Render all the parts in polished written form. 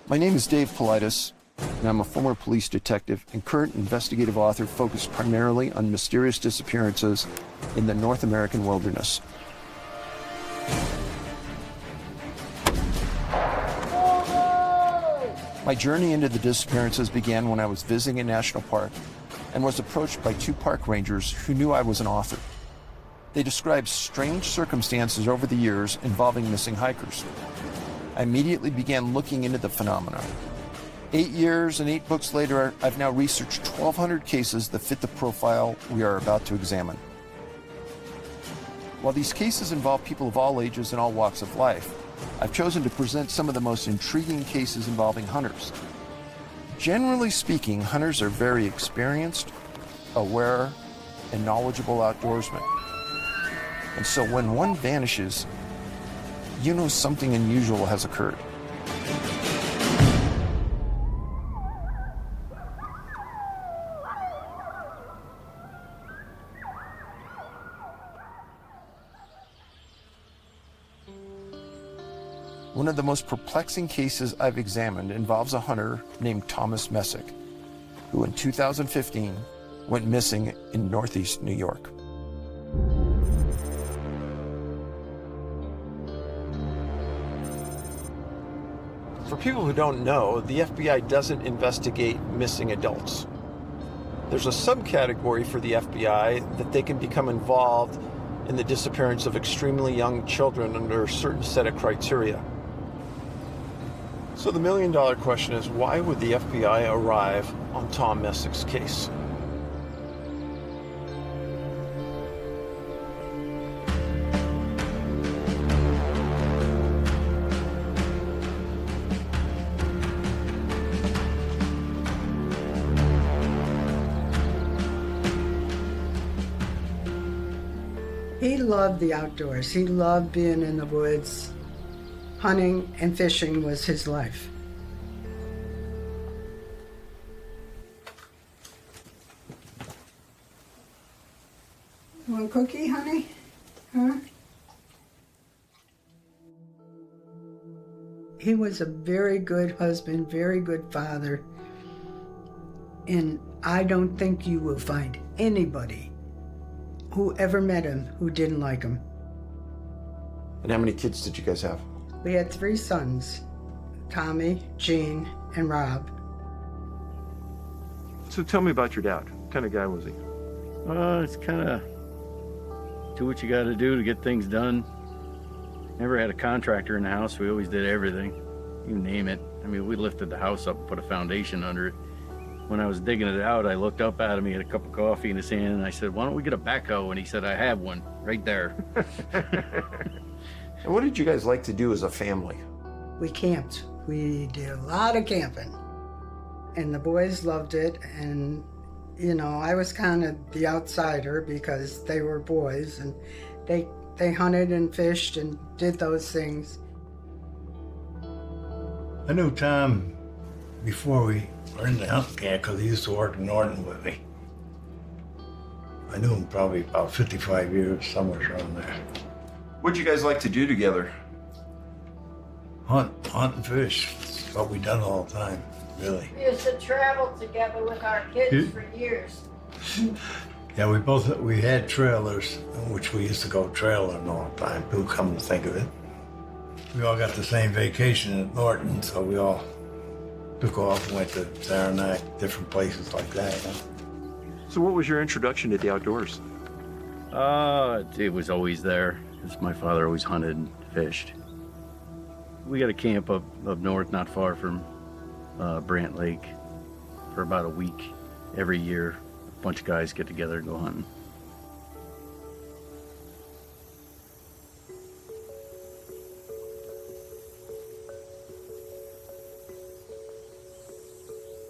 My name is Dave Politis, and I'm a former police detective and current investigative author focused primarily on mysterious disappearances in the North American wilderness. My journey into the disappearances began when I was visiting a national park and was approached by two park rangers who knew I was an author. They described strange circumstances over the years involving missing hikers. I immediately began looking into the phenomenon. 8 years and 8 books later, I've now researched 1,200 cases that fit the profile we are about to examine. While these cases involve people of all ages and all walks of life, I've chosen to present some of the most intriguing cases involving hunters. Generally speaking, hunters are very experienced, aware, and knowledgeable outdoorsmen. And so when one vanishes, you know something unusual has occurred. One of the most perplexing cases I've examined involves a hunter named Thomas Messick, who in 2015 went missing in Northeast New York. For people who don't know, the FBI doesn't investigate missing adults. There's a subcategory for the FBI that they can become involved in the disappearance of extremely young children under a certain set of criteria. So the million-dollar question is, why would the FBI arrive on Tom Messick's case? He loved the outdoors. He loved being in the woods. Hunting and fishing was his life. You want a cookie, honey? Huh? He was a very good husband, very good father. And I don't think you will find anybody who ever met him who didn't like him. And how many kids did you guys have? We had 3 sons, Tommy, Gene, and Rob. So tell me about your dad. What kind of guy was he? It's kind of do what you got to do to get things done. Never had a contractor in the house. We always did everything, you name it. I mean, we lifted the house up, put a foundation under it. When I was digging it out, I looked up at him. He had a cup of coffee in his hand, and I said, "Why don't we get a backhoe?" And he said, "I have one right there." And what did you guys like to do as a family? We camped. We did a lot of camping. And the boys loved it. And, you know, I was kind of the outsider because they were boys. And they hunted and fished and did those things. I knew Tom before we were in the hunting camp because he used to work in Norton with me. I knew him probably about 55 years, somewhere around there. What'd you guys like to do together? Hunt and fish. That's what we done all the time, really. We used to travel together with our kids for years. Yeah, we had trailers, which we used to go trailing all the time, too, come to think of it. We all got the same vacation at Norton, so we all took off and went to Saranac, different places like that. You know? So what was your introduction to the outdoors? It was always there. Because my father always hunted and fished. We got a camp up north, not far from Brant Lake, for about a week every year. A bunch of guys get together and go hunting.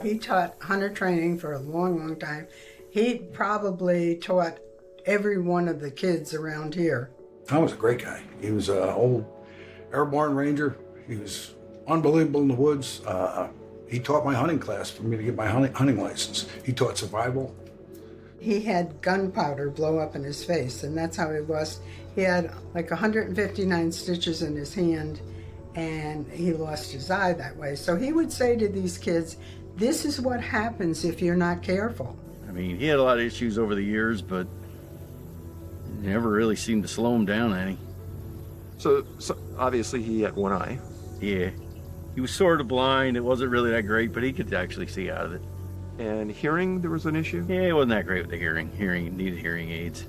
He taught hunter training for a long, long time. He probably taught every one of the kids around here. Tom was a great guy. He was an old airborne ranger. He was unbelievable in the woods. He taught my hunting class for me to get my hunting license. He taught survival. He had gunpowder blow up in his face, and that's how he was. He had like 159 stitches in his hand, and he lost his eye that way. So he would say to these kids, this is what happens if you're not careful. I mean, he had a lot of issues over the years, but never really seemed to slow him down any. So obviously he had one eye. Yeah. He was sort of blind. It wasn't really that great, but he could actually see out of it. And hearing, there was an issue? Yeah, it wasn't that great with the hearing. Needed hearing aids.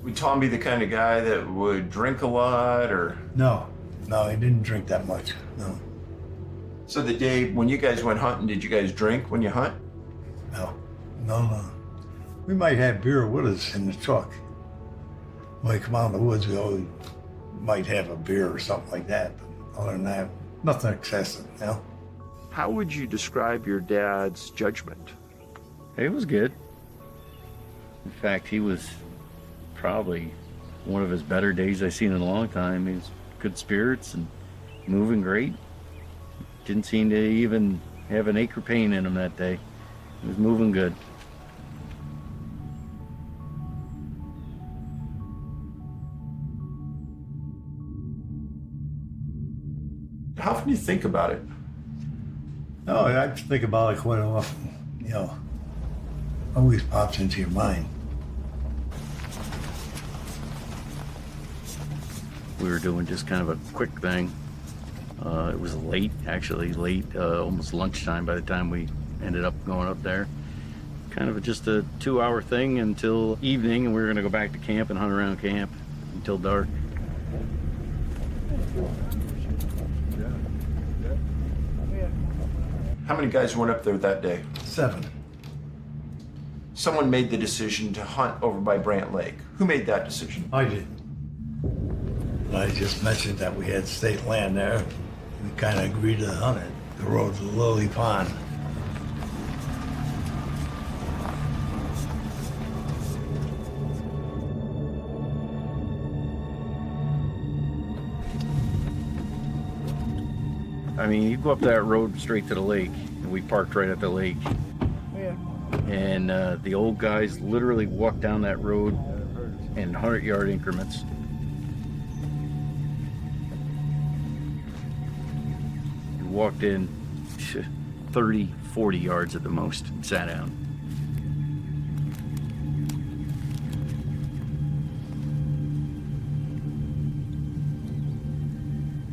Would Tom be the kind of guy that would drink a lot, or? No, he didn't drink that much. No, So the day when you guys went hunting, did you guys drink when you hunt? no. We might have beer with us in the truck. When we come out in the woods, we always might have a beer or something like that. But other than that, nothing excessive, you know? How would you describe your dad's judgment? It was good. In fact, he was probably one of his better days I've seen in a long time. He was good spirits and moving great. Didn't seem to even have an ache or pain in him that day. He was moving good. How often do you think about it? No, I think about it quite often, you know. Always pops into your mind. We were doing just kind of a quick thing. It was late, almost lunchtime by the time we ended up going up there. Kind of just a 2-hour thing until evening, and we were gonna go back to camp and hunt around camp until dark. How many guys went up there that day? 7. Someone made the decision to hunt over by Brant Lake. Who made that decision? I did. I just mentioned that we had state land there. We kind of agreed to hunt it. The road to Lily Pond. I mean, you go up that road straight to the lake, and we parked right at the lake. And the old guys literally walked down that road in 100-yard increments. We walked in 30, 40 yards at the most and sat down.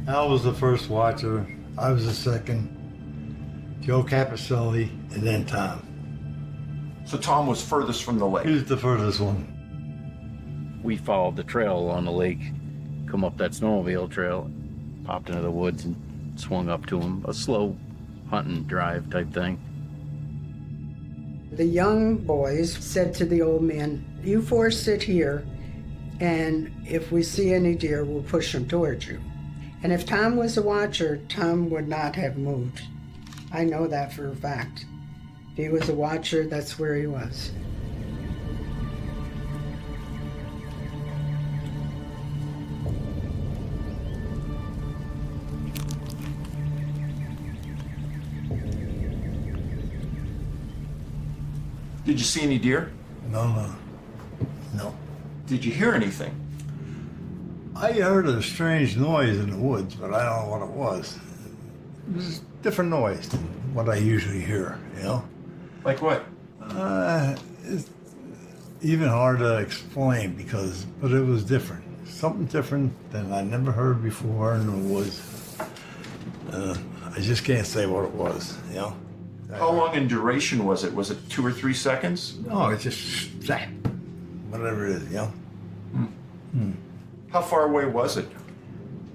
Al was the first watcher. I was the second. Joe Capicelli, and then Tom. So Tom was furthest from the He lake. was the furthest one. We followed the trail along the lake, come up that snowmobile trail, popped into the woods and swung up to him. A slow hunting drive type thing. The young boys said to the old man, you four sit here, and if we see any deer, we'll push them towards you. And if Tom was a watcher, Tom would not have moved. I know that for a fact. If he was a watcher, that's where he was. Did you see any deer? No. Did you hear anything? I heard a strange noise in the woods, but I don't know what it was. It was a different noise than what I usually hear, you know? Like what? It's even hard to explain but it was different. Something different than I never heard before in the woods. I just can't say what it was, you know? How long in duration was it? Was it 2 or 3 seconds? No, it's just zap, whatever it is, you know? How far away was it?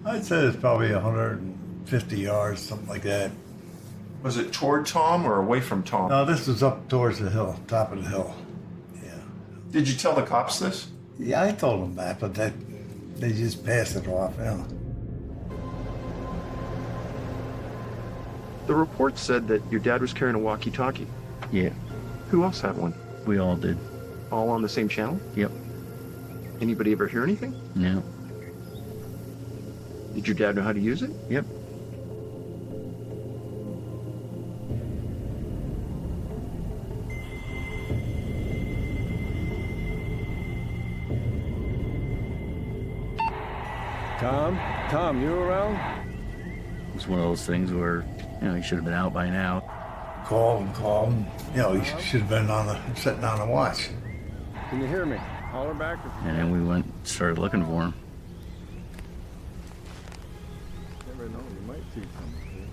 I'd say it's probably 150 yards, something like that. Was it toward Tom or away from Tom? No, this was up towards the hill, top of the hill. Yeah. Did you tell the cops this? Yeah, I told them that, but they just passed it off, you know? The report said that your dad was carrying a walkie-talkie. Yeah, Who else had one? we all did. All on the same channel? Yep. Anybody ever hear anything? No. Did your dad know how to use it? Yep. Tom, you around? one of those things where, he should have been out by now. Call and call, and, he should have been sitting on the watch. Can you hear me? Holler back. And then we went and started looking for him. Never know, you might see something.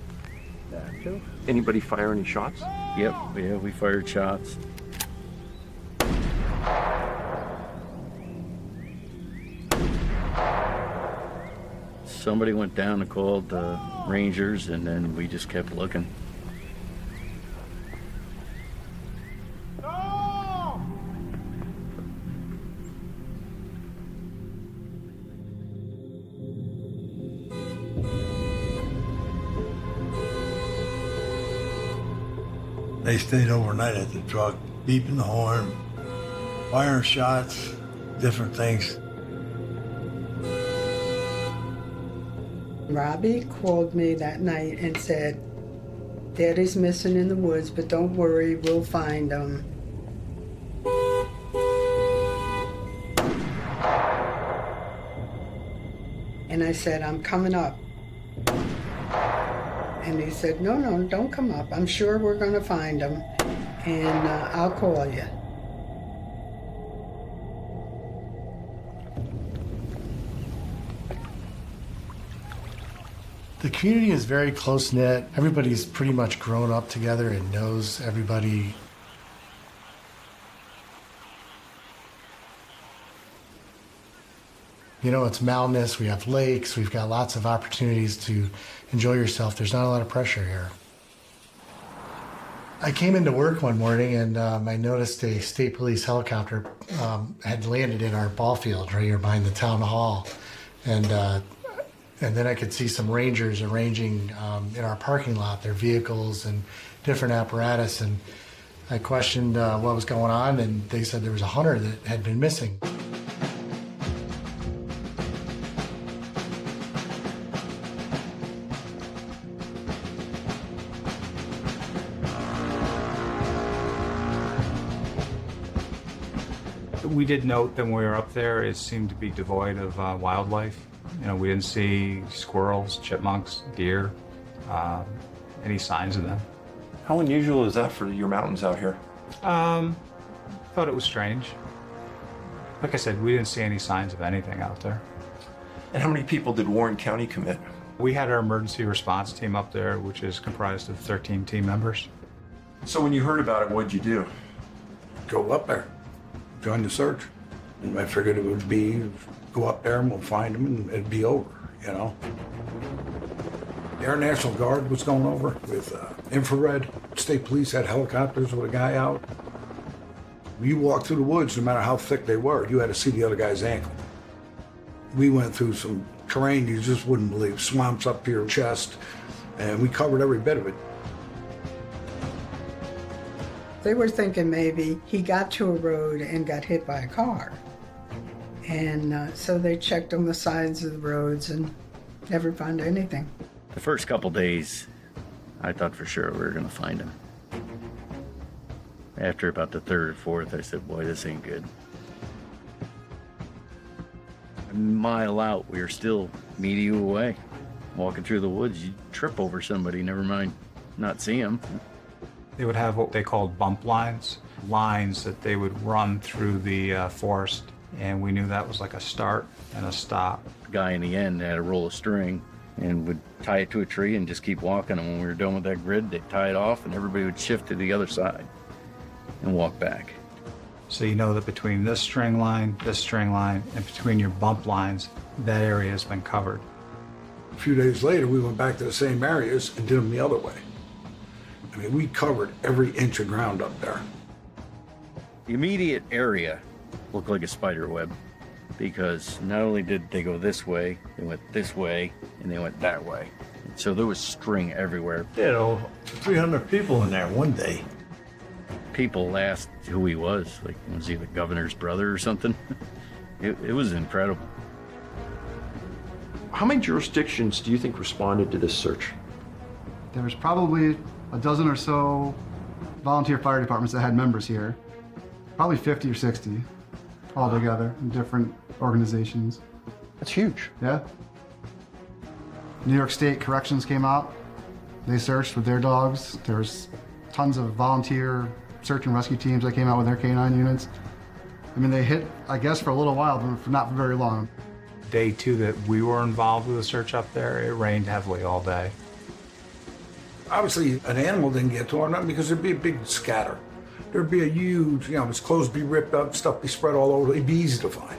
That too. Anybody fire any shots? Yep, yeah, we fired shots. Somebody went down and called the Rangers, and then we just kept looking. They stayed overnight at the truck, beeping the horn, firing shots, different things. Robbie called me that night and said, Daddy's missing in the woods, but don't worry, we'll find him. And I said, I'm coming up. And he said, no, don't come up. I'm sure we're going to find him, and I'll call you. The community is very close-knit. Everybody's pretty much grown up together and knows everybody. It's mountainous, we have lakes, we've got lots of opportunities to enjoy yourself. There's not a lot of pressure here. I came into work one morning and I noticed a state police helicopter had landed in our ball field right here behind the town hall. And then I could see some rangers arranging in our parking lot their vehicles and different apparatus. And I questioned what was going on, and they said there was a hunter that had been missing. We did note that when we were up there, it seemed to be devoid of wildlife. We didn't see squirrels, chipmunks, deer, any signs of them. How unusual is that for your mountains out here? Thought it was strange. Like I said, we didn't see any signs of anything out there. And how many people did Warren County commit? We had our emergency response team up there, which is comprised of 13 team members. So when you heard about it, what'd you do? Go up there, join the search. And I figured it would be, go up there and we'll find them and it'd be over, The Air National Guard was going over with infrared. State police had helicopters with a guy out. You walked through the woods, no matter how thick they were, you had to see the other guy's ankle. We went through some terrain you just wouldn't believe, swamps up to your chest, and we covered every bit of it. They were thinking maybe he got to a road and got hit by a car. And so they checked on the sides of the roads and never found anything. The first couple days, I thought for sure we were going to find him. After about the third or fourth, I said, boy, this ain't good. A mile out, we were still meter away. Walking through the woods, you'd trip over somebody, never mind not see him. They would have what they called bump lines that they would run through the forest, and we knew that was like a start and a stop. The guy in the end had a roll of string and would tie it to a tree and just keep walking, and when we were done with that grid, they'd tie it off and everybody would shift to the other side and walk back. So you know that between this string line, and between your bump lines, that area has been covered. A few days later, we went back to the same areas and did them the other way. I mean, we covered every inch of ground up there. The immediate area looked like a spider web because not only did they go this way, they went this way, and they went that way. So there was string everywhere. They had 300 people in there one day. People asked who he was, like, was he the governor's brother or something? It was incredible. How many jurisdictions do you think responded to this search? There was probably a dozen or so volunteer fire departments that had members here. Probably 50 or 60 altogether in different organizations. That's huge. Yeah. New York State Corrections came out. They searched with their dogs. There's tons of volunteer search and rescue teams that came out with their canine units. I mean, they hit, I guess, for a little while, but for not for very long. Day 2 that we were involved with the search up there, it rained heavily all day. Obviously, an animal didn't get to her because there'd be a big scatter. There'd be a huge, his clothes be ripped up, stuff be spread all over. It'd be easy to find.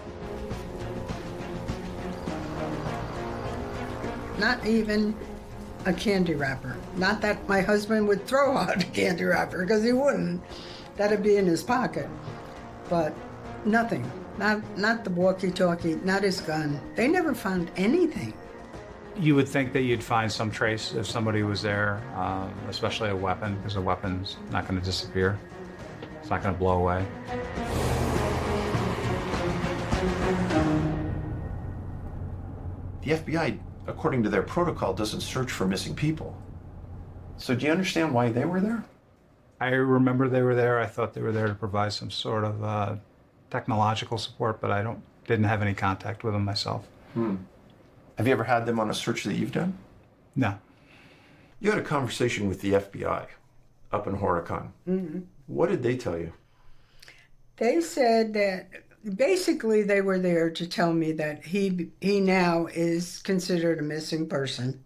Not even a candy wrapper. Not that my husband would throw out a candy wrapper, because he wouldn't. That'd be in his pocket. But nothing. Not the walkie-talkie, not his gun. They never found anything. You would think that you'd find some trace if somebody was there, especially a weapon, because a weapon's not going to disappear. It's not going to blow away. The FBI, according to their protocol, doesn't search for missing people. So do you understand why they were there? I remember they were there. I thought they were there to provide some sort of technological support, but didn't have any contact with them myself. Have you ever had them on a search that you've done? No. You had a conversation with the FBI up in Horicon. Mm-hmm. What did they tell you? They said that basically they were there to tell me that he now is considered a missing person,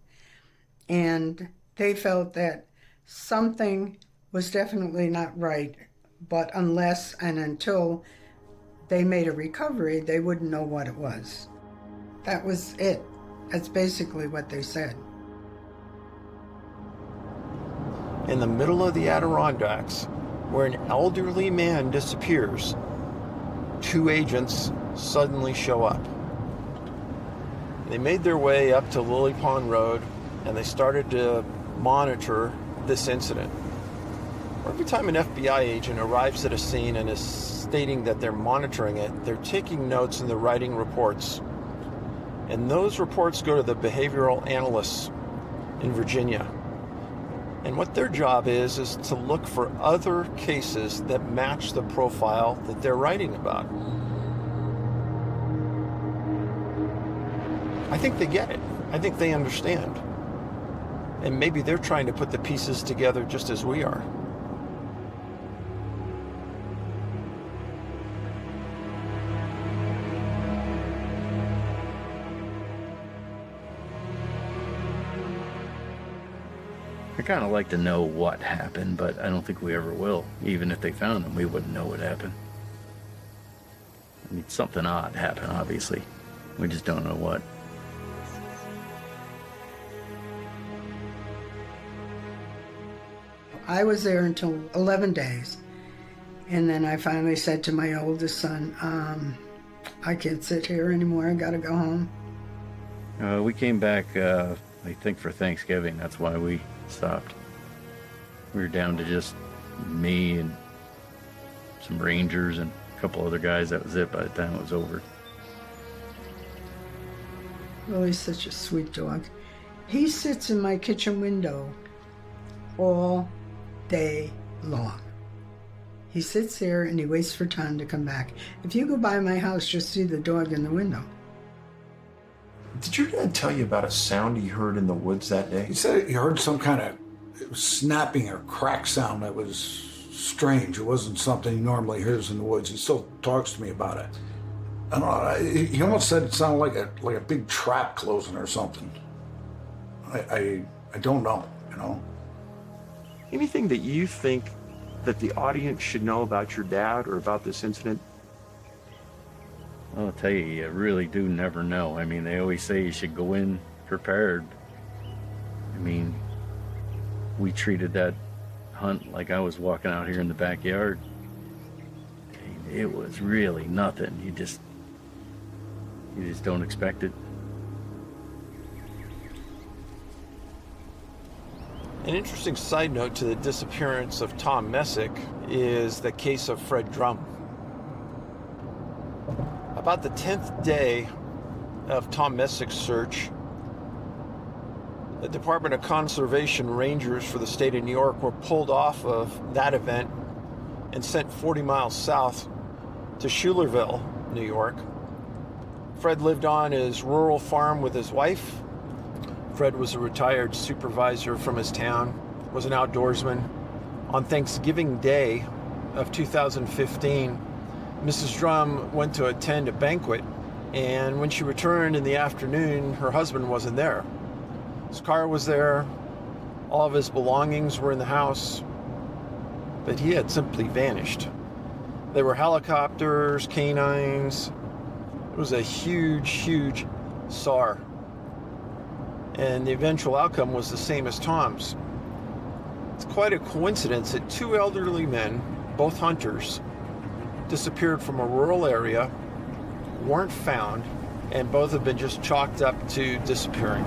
and they felt that something was definitely not right, but unless and until they made a recovery, they wouldn't know what it was. That was it. That's basically what they said. In the middle of the Adirondacks, where an elderly man disappears, 2 agents suddenly show up. They made their way up to Lily Pond Road, and they started to monitor this incident. Every time an FBI agent arrives at a scene and is stating that they're monitoring it, they're taking notes and they're writing reports. And those reports go to the behavioral analysts in Virginia. And what their job is to look for other cases that match the profile that they're writing about. I think they get it. I think they understand. And maybe they're trying to put the pieces together just as we are. I kind of like to know what happened, but I don't think we ever will. Even if they found him, we wouldn't know what happened. I mean, something odd happened, obviously. We just don't know what. I was there until 11 days. And then I finally said to my oldest son, I can't sit here anymore. I gotta go home. We came back, I think, for Thanksgiving. That's why we stopped. We were down to just me and some rangers and a couple other guys. That was it by the time it was over. Lily's such a sweet dog. He sits in my kitchen window all day long. He sits there and he waits for Tom to come back. If you go by my house, you'll see the dog in the window. Did your dad tell you about a sound he heard in the woods that day? He said he heard some kind of snapping or crack sound that was strange. It wasn't something he normally hears in the woods. He still talks to me about it. I don't know. He almost said it sounded like a big trap closing or something. I don't know, you know. Anything that you think that the audience should know about your dad or about this incident? I'll tell you, you really do never know. I mean, they always say you should go in prepared. I mean, we treated that hunt like I was walking out here in the backyard. It was really nothing. You just don't expect it. An interesting side note to the disappearance of Tom Messick is the case of Fred Drum. About the 10th day of Tom Messick's search, the Department of Conservation Rangers for the state of New York were pulled off of that event and sent 40 miles south to Schuylerville, New York. Fred lived on his rural farm with his wife, Fred was a retired supervisor from his town, was an outdoorsman. On Thanksgiving Day of 2015, Mrs. Drum went to attend a banquet, and when she returned in the afternoon, her husband wasn't there. His car was there, all of his belongings were in the house, but he had simply vanished. There were helicopters, canines. It was a huge, huge SAR. And the eventual outcome was the same as Tom's. It's quite a coincidence that two elderly men, both hunters, disappeared from a rural area, weren't found, and both have been just chalked up to disappearing.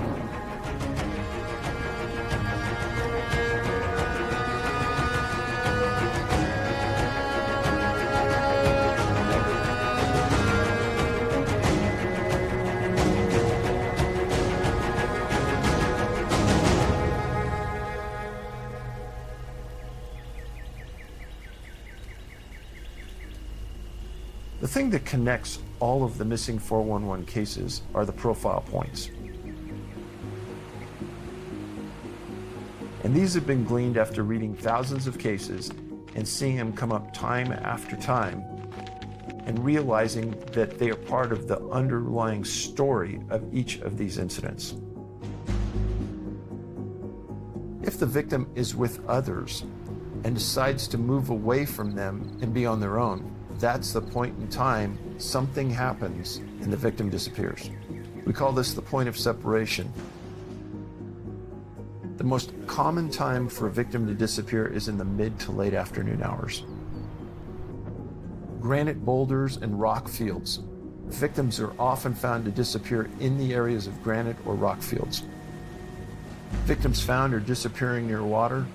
The thing that connects all of the missing 411 cases are the profile points. And these have been gleaned after reading thousands of cases and seeing them come up time after time and realizing that they are part of the underlying story of each of these incidents. If the victim is with others and decides to move away from them and be on their own, that's the point in time something happens and the victim disappears. We call this the point of separation. The most common time for a victim to disappear is in the mid to late afternoon hours. Granite boulders and rock fields. Victims are often found to disappear in the areas of granite or rock fields. Victims found are disappearing near water.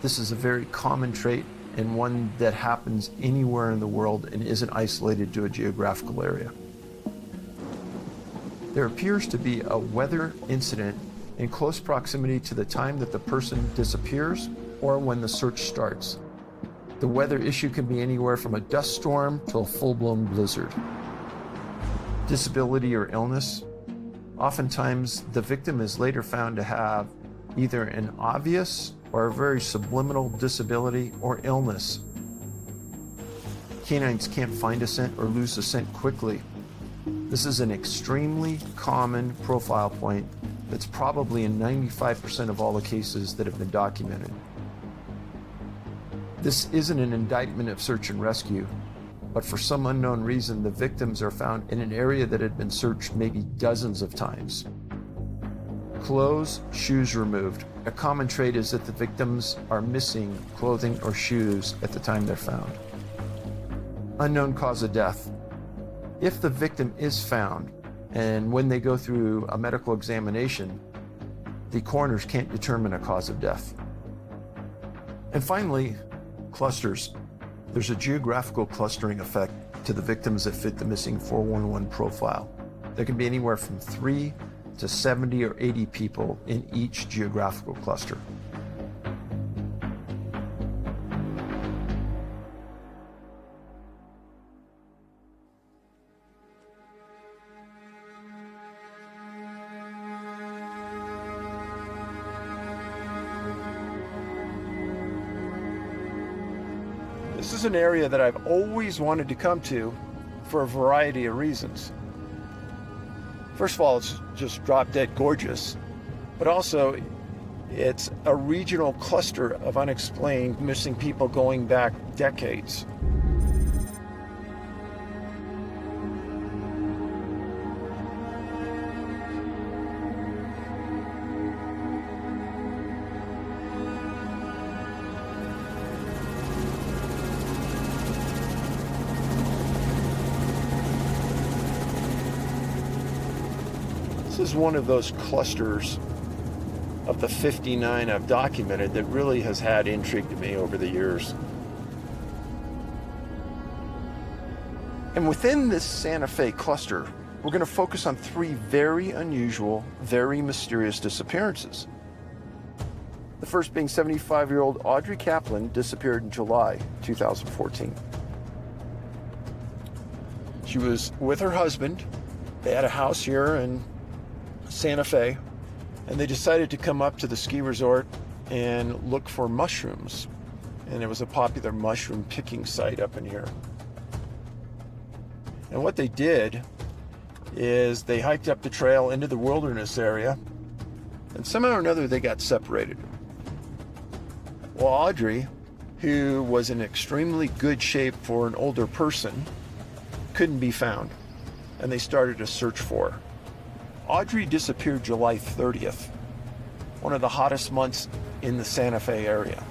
This is a very common trait and one that happens anywhere in the world and isn't isolated to a geographical area. There appears to be a weather incident in close proximity to the time that the person disappears or when the search starts. The weather issue can be anywhere from a dust storm to a full-blown blizzard. Disability or illness. Oftentimes, the victim is later found to have either an obvious or a very subliminal disability or illness. Canines can't find a scent or lose a scent quickly. This is an extremely common profile point that's probably in 95% of all the cases that have been documented. This isn't an indictment of search and rescue, but for some unknown reason, the victims are found in an area that had been searched maybe dozens of times. Clothes, shoes removed. A common trait is that the victims are missing clothing or shoes at the time they're found. Unknown cause of death. If the victim is found, and when they go through a medical examination, the coroners can't determine a cause of death. And finally, clusters. There's a geographical clustering effect to the victims that fit the missing 411 profile. There can be anywhere from 3 to 70 or 80 people in each geographical cluster. This is an area that I've always wanted to come to for a variety of reasons. First of all, it's just drop dead gorgeous, but also it's a regional cluster of unexplained missing people going back decades. This is one of those clusters of the 59 I've documented that really has had intrigue to me over the years. And within this Santa Fe cluster, we're going to focus on 3 very unusual, very mysterious disappearances. The first being 75-year-old Audrey Kaplan disappeared in July 2014. She was with her husband. They had a house here in Santa Fe, And they decided to come up to the ski resort and look for mushrooms. And it was a popular mushroom picking site up in here. And what they did is they hiked up the trail into the wilderness area, and somehow or another they got separated. Well, Audrey, who was in extremely good shape for an older person, couldn't be found, and they started a search for her. Audrey disappeared July 30th, one of the hottest months in the Santa Fe area.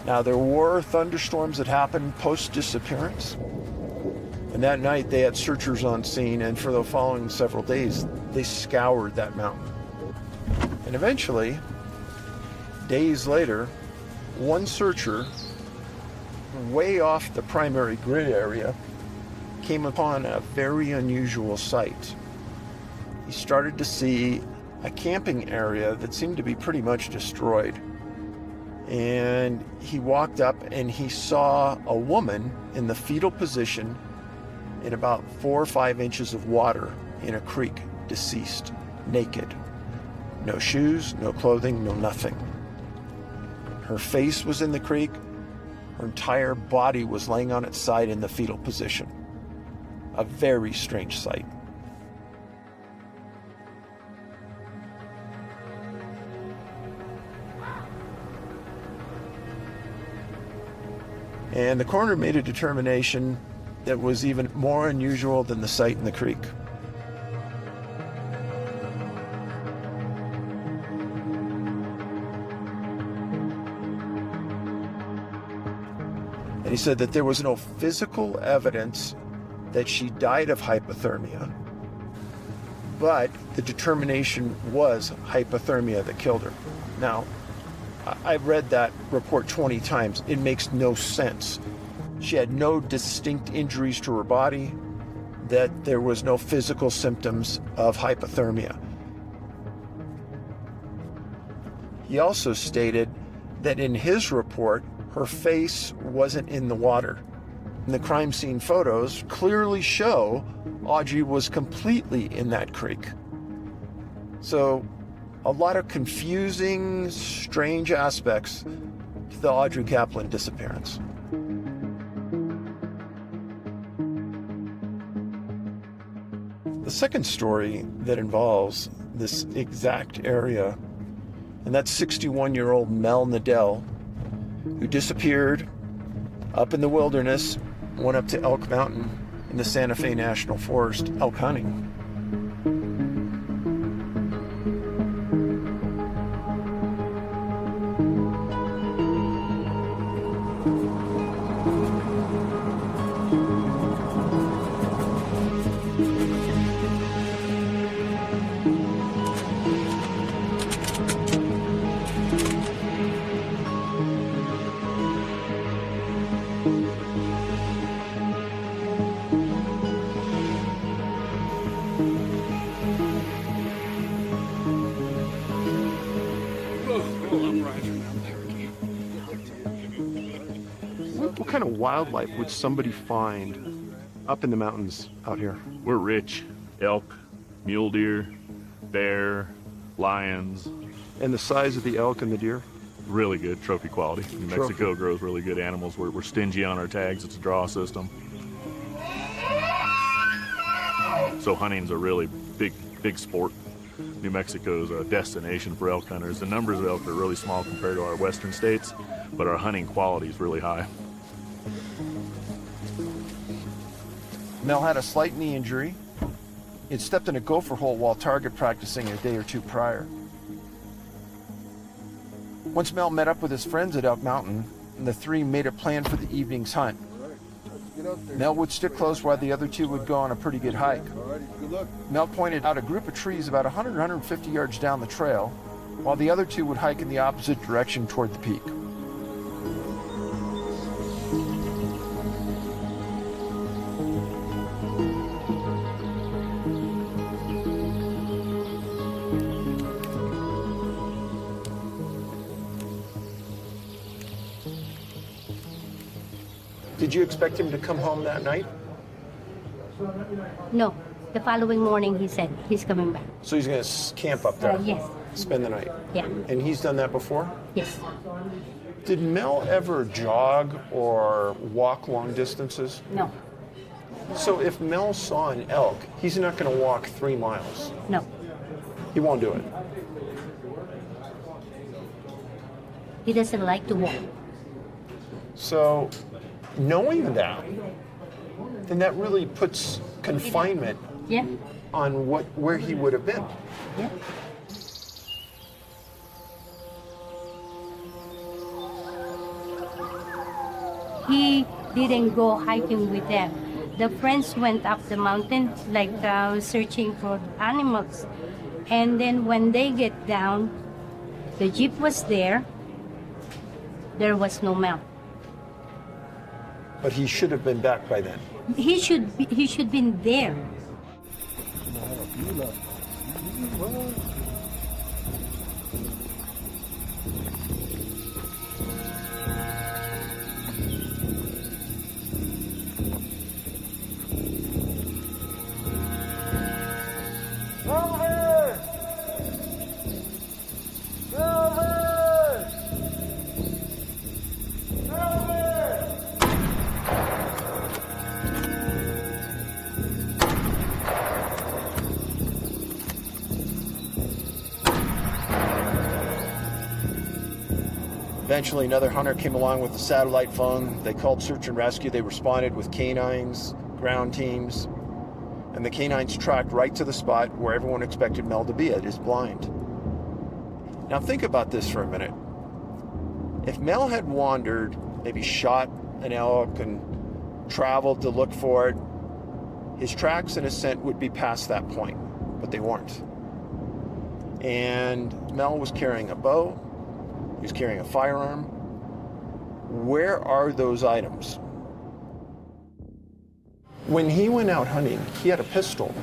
Now, there were thunderstorms that happened post-disappearance, and that night they had searchers on scene, and for the following several days, they scoured that mountain. And eventually, days later, one searcher, way off the primary grid area, came upon a very unusual sight. He started to see a camping area that seemed to be pretty much destroyed. And he walked up and he saw a woman in the fetal position in about 4 or 5 inches of water in a creek, deceased, naked. No shoes, no clothing, no nothing. Her face was in the creek. Her entire body was laying on its side in the fetal position. A very strange sight. And the coroner made a determination that was even more unusual than the sight in the creek. And he said that there was no physical evidence that she died of hypothermia, but the determination was hypothermia that killed her. Now, I've read that report 20 times. It makes no sense. She had no distinct injuries to her body, that there was no physical symptoms of hypothermia. He also stated that in his report, her face wasn't in the water. And the crime scene photos clearly show Audrey was completely in that creek. So, a lot of confusing, strange aspects to the Audrey Kaplan disappearance. The second story that involves this exact area, and that's 61-year-old Mel Nadell, who disappeared up in the wilderness, went up to Elk Mountain in the Santa Fe National Forest elk hunting. What kind of wildlife would somebody find up in the mountains out here? We're rich. Elk, mule deer, bear, lions. And the size of the elk and the deer? Really good, trophy quality. New Mexico grows really good animals. We're stingy on our tags. It's a draw system. So hunting's a really big sport. New Mexico's a destination for elk hunters. The numbers of elk are really small compared to our western states, but our hunting quality is really high. Mel had a slight knee injury. He had stepped in a gopher hole while target practicing a day or two prior. Once Mel met up with his friends at Elk Mountain, and the three made a plan for the evening's hunt. Mel would stick close while the other two would go on a pretty good hike. Mel pointed out a group of trees about 150 yards down the trail, while the other two would hike in the opposite direction toward the peak. Did you expect him to come home that night? No. The following morning he said he's coming back. So he's going to camp up there? Yes. Spend the night? Yeah. And he's done that before? Yes. Did Mel ever jog or walk long distances? No. So if Mel saw an elk, he's not going to walk 3 miles. No. He won't do it. He doesn't like to walk. So knowing that, then that really puts confinement Yeah. on where he would have been. Yeah. He didn't go hiking with them. The friends went up the mountain, like searching for animals. And then when they get down, the jeep was there. There was no Mel. But he should have been back by then. He should been there. Eventually, another hunter came along with a satellite phone. They called search and rescue. They responded with canines, ground teams, and the canines tracked right to the spot where everyone expected Mel to be at his blind. Now think about this for a minute. If Mel had wandered, maybe shot an elk and traveled to look for it, his tracks and his scent would be past that point, but they weren't. And Mel was carrying a bow. He was carrying a firearm. Where are those items? When he went out hunting, he had a pistol.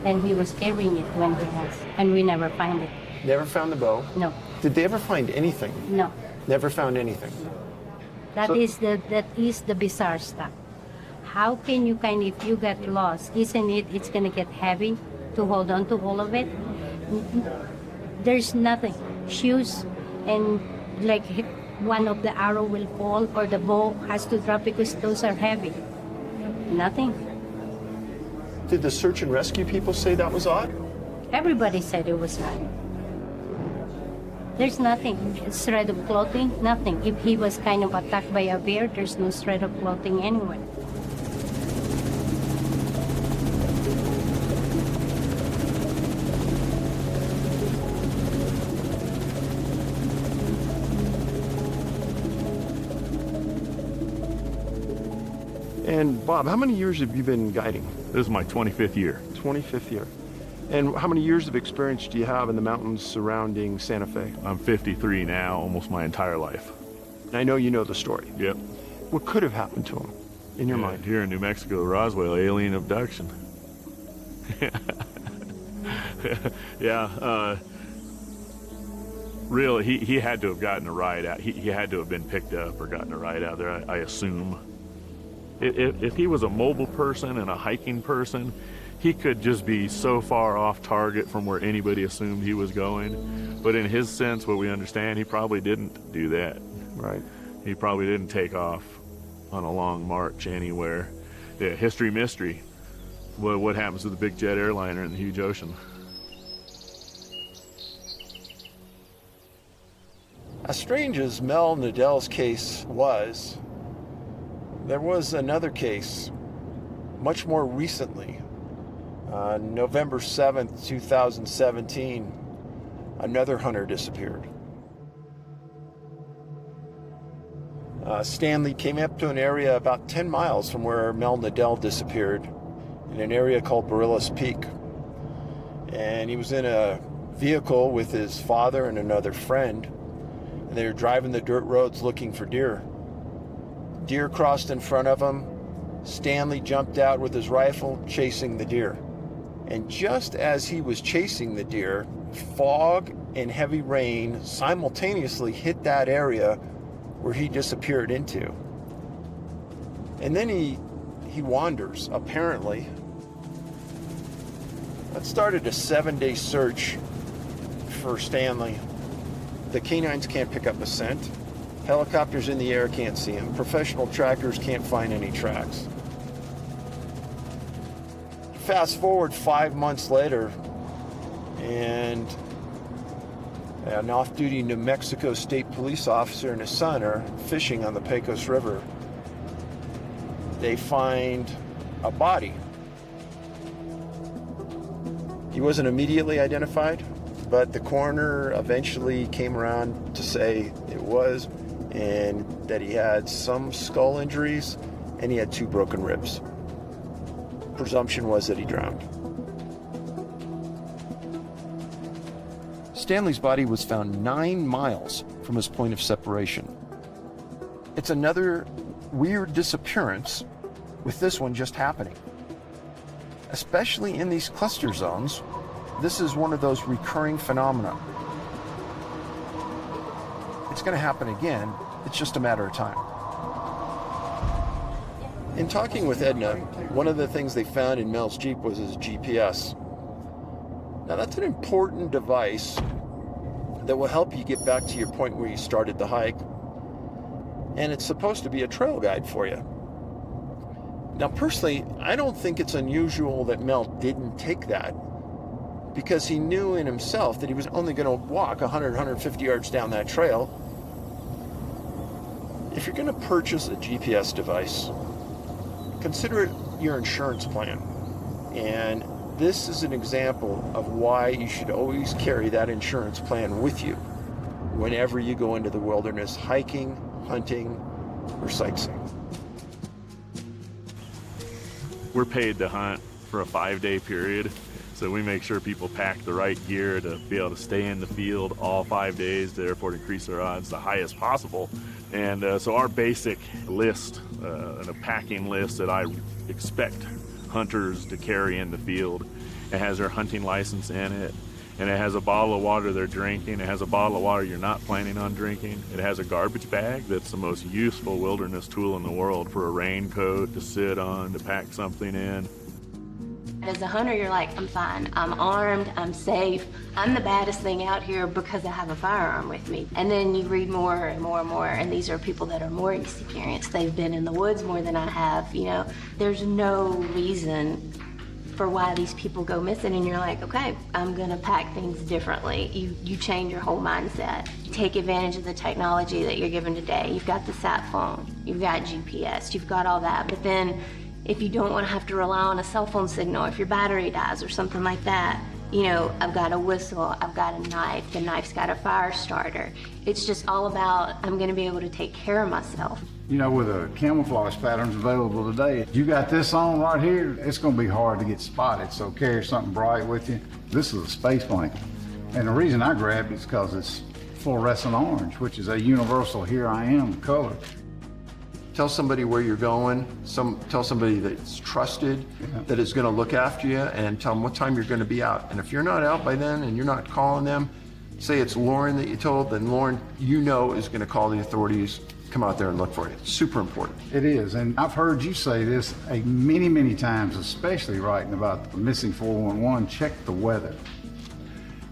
And he was carrying it when he was, and we never find it. Never found the bow? No. Did they ever find anything? No. Never found anything. That is the bizarre stuff. How can you if you get lost, isn't it's gonna get heavy to hold on to all of it? There's nothing. Shoes and like one of the arrow will fall or the bow has to drop because those are heavy. Nothing. Did the search and rescue people say that was odd? Everybody said it was odd. There's nothing. A shred of clothing, nothing. If he was kind of attacked by a bear, there's no shred of clothing anywhere. And Bob, how many years have you been guiding? This is my 25th year. 25th year. And how many years of experience do you have in the mountains surrounding Santa Fe? I'm 53 now, almost my entire life. And I know you know the story. Yep. What could have happened to him, in your mind? Here in New Mexico, Roswell, alien abduction. Yeah, really, he had to have gotten a ride out. He had to have been picked up or gotten a ride out there, I assume. If he was a mobile person and a hiking person, he could just be so far off target from where anybody assumed he was going. But in his sense, what we understand, he probably didn't do that. Right. He probably didn't take off on a long march anywhere. Yeah, history mystery. What happens to the big jet airliner in the huge ocean? As strange as Mel Nadel's case was, there was another case much more recently. November 7th, 2017, another hunter disappeared. Stanley came up to an area about 10 miles from where Mel Nadel disappeared, in an area called Barillas Peak. And he was in a vehicle with his father and another friend, and they were driving the dirt roads looking for deer. Deer crossed in front of him. Stanley jumped out with his rifle, chasing the deer. And just as he was chasing the deer, fog and heavy rain simultaneously hit that area where he disappeared into. And then he wanders, apparently. That started a 7-day search for Stanley. The canines can't pick up a scent. Helicopters in the air can't see him. Professional trackers can't find any tracks. Fast forward 5 months later, and an off-duty New Mexico State Police officer and his son are fishing on the Pecos River. They find a body. He wasn't immediately identified, but the coroner eventually came around to say it was, and that he had some skull injuries and he had 2 broken ribs. Presumption was that he drowned. Stanley's body was found 9 miles from his point of separation. It's another weird disappearance, with this one just happening. Especially in these cluster zones, this is one of those recurring phenomena. It's going to happen again, it's just a matter of time. In talking with Edna, one of the things they found in Mel's Jeep was his GPS. Now that's an important device that will help you get back to your point where you started the hike. And it's supposed to be a trail guide for you. Now personally, I don't think it's unusual that Mel didn't take that, because he knew in himself that he was only going to walk 100, 150 yards down that trail. If you're going to purchase a GPS device, consider it your insurance plan. And this is an example of why you should always carry that insurance plan with you whenever you go into the wilderness hiking, hunting, or sightseeing. We're paid to hunt for a 5-day period, so we make sure people pack the right gear to be able to stay in the field all 5 days, to therefore increase their odds the highest possible. And so our basic list, and a packing list that I expect hunters to carry in the field, it has their hunting license in it, and it has a bottle of water they're drinking, it has a bottle of water you're not planning on drinking, it has a garbage bag that's the most useful wilderness tool in the world for a raincoat to sit on, to pack something in. As a hunter, you're like, I'm fine, I'm armed, I'm safe, I'm the baddest thing out here because I have a firearm with me. And then you read more and more and more, and these are people that are more experienced. They've been in the woods more than I have, you know. There's no reason for why these people go missing, and you're like, okay, I'm gonna pack things differently. You change your whole mindset. You take advantage of the technology that you're given today. You've got the sat phone, you've got GPS, you've got all that, but then if you don't want to have to rely on a cell phone signal, if your battery dies or something like that, you know, I've got a whistle, I've got a knife, the knife's got a fire starter. It's just all about, I'm gonna be able to take care of myself. You know, with the camouflage patterns available today, you got this on right here, it's gonna be hard to get spotted, so carry something bright with you. This is a space blanket. And the reason I grabbed it is because it's fluorescent orange, which is a universal here I am color. Tell somebody where you're going, tell somebody that's trusted, that is gonna look after you, and tell them what time you're gonna be out. And if you're not out by then and you're not calling them, say it's Lauren that you told, then Lauren, you know, is gonna call the authorities, come out there and look for you. It's super important. It is, and I've heard you say this many, many times, especially writing about the missing 411, check the weather.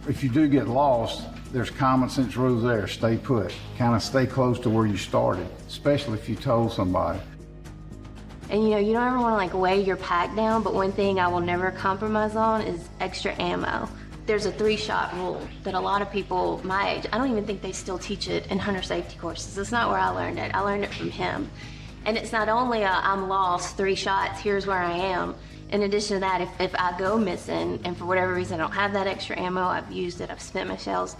If you do get lost, there's common sense rules there. Stay put. Kind of stay close to where you started, especially if you told somebody. And you know, you don't ever want to like weigh your pack down, but one thing I will never compromise on is extra ammo. There's a 3-shot rule that a lot of people my age, I don't even think they still teach it in hunter safety courses. That's not where I learned it. I learned it from him. And it's not only I'm lost, 3 shots, here's where I am. In addition to that, if I go missing and for whatever reason I don't have that extra ammo, I've used it, I've spent my shells,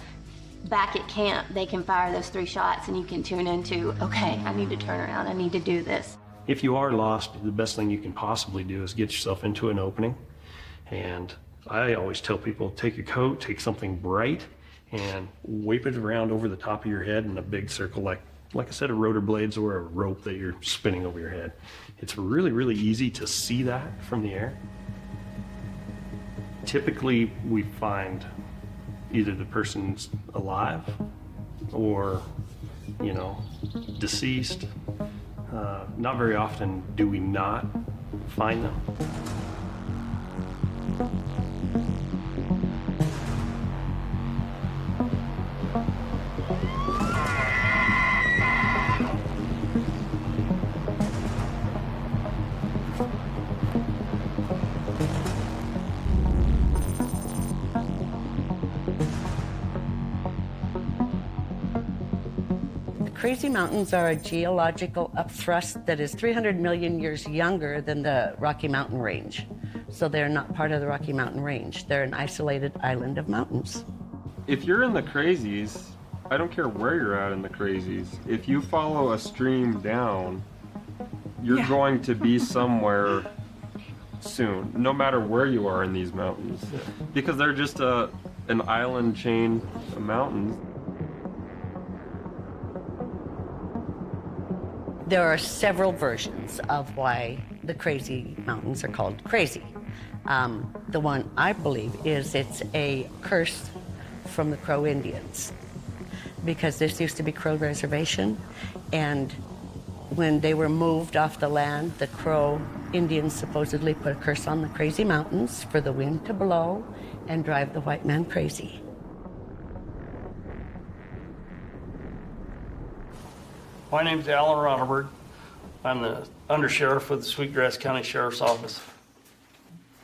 back at camp, they can fire those 3 shots and you can tune into, okay, I need to turn around, I need to do this. If you are lost, the best thing you can possibly do is get yourself into an opening. And I always tell people, take your coat, take something bright, and whip it around over the top of your head in a big circle, like a set of rotor blades or a rope that you're spinning over your head. It's really, really easy to see that from the air. Typically, we find either the person's alive or, you know, deceased. Not very often do we not find them. Crazy Mountains are a geological upthrust that is 300 million years younger than the Rocky Mountain Range. So they're not part of the Rocky Mountain Range. They're an isolated island of mountains. If you're in the Crazies, I don't care where you're at in the Crazies, if you follow a stream down, you're going to be somewhere soon, no matter where you are in these mountains, because they're just an island chain of mountains. There are several versions of why the Crazy Mountains are called crazy. The one I believe is it's a curse from the Crow Indians, because this used to be Crow Reservation, and when they were moved off the land, the Crow Indians supposedly put a curse on the Crazy Mountains for the wind to blow and drive the white man crazy. My name's Alan Ronneberg. I'm the undersheriff of the Sweetgrass County Sheriff's Office.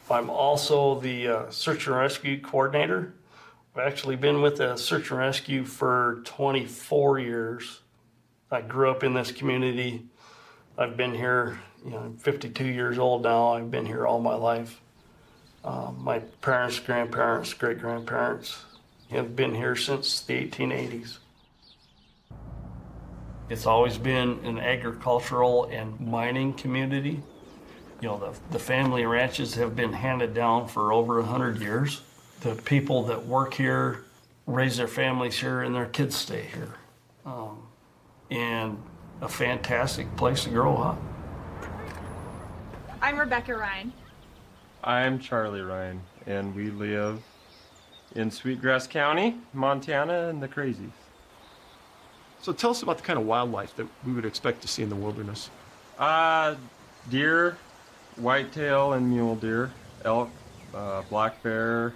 I'm also the search and rescue coordinator. I've actually been with the search and rescue for 24 years. I grew up in this community. I've been here, I'm 52 years old now. I've been here all my life. My parents, grandparents, great-grandparents have been here since the 1880s. It's always been an agricultural and mining community. The family ranches have been handed down for over 100 years. The people that work here raise their families here and their kids stay here. And a fantastic place to grow up. I'm Rebecca Ryan. I'm Charlie Ryan, and we live in Sweetgrass County, Montana, and the Crazies. So tell us about the kind of wildlife that we would expect to see in the wilderness. Deer, whitetail and mule deer, elk, black bear.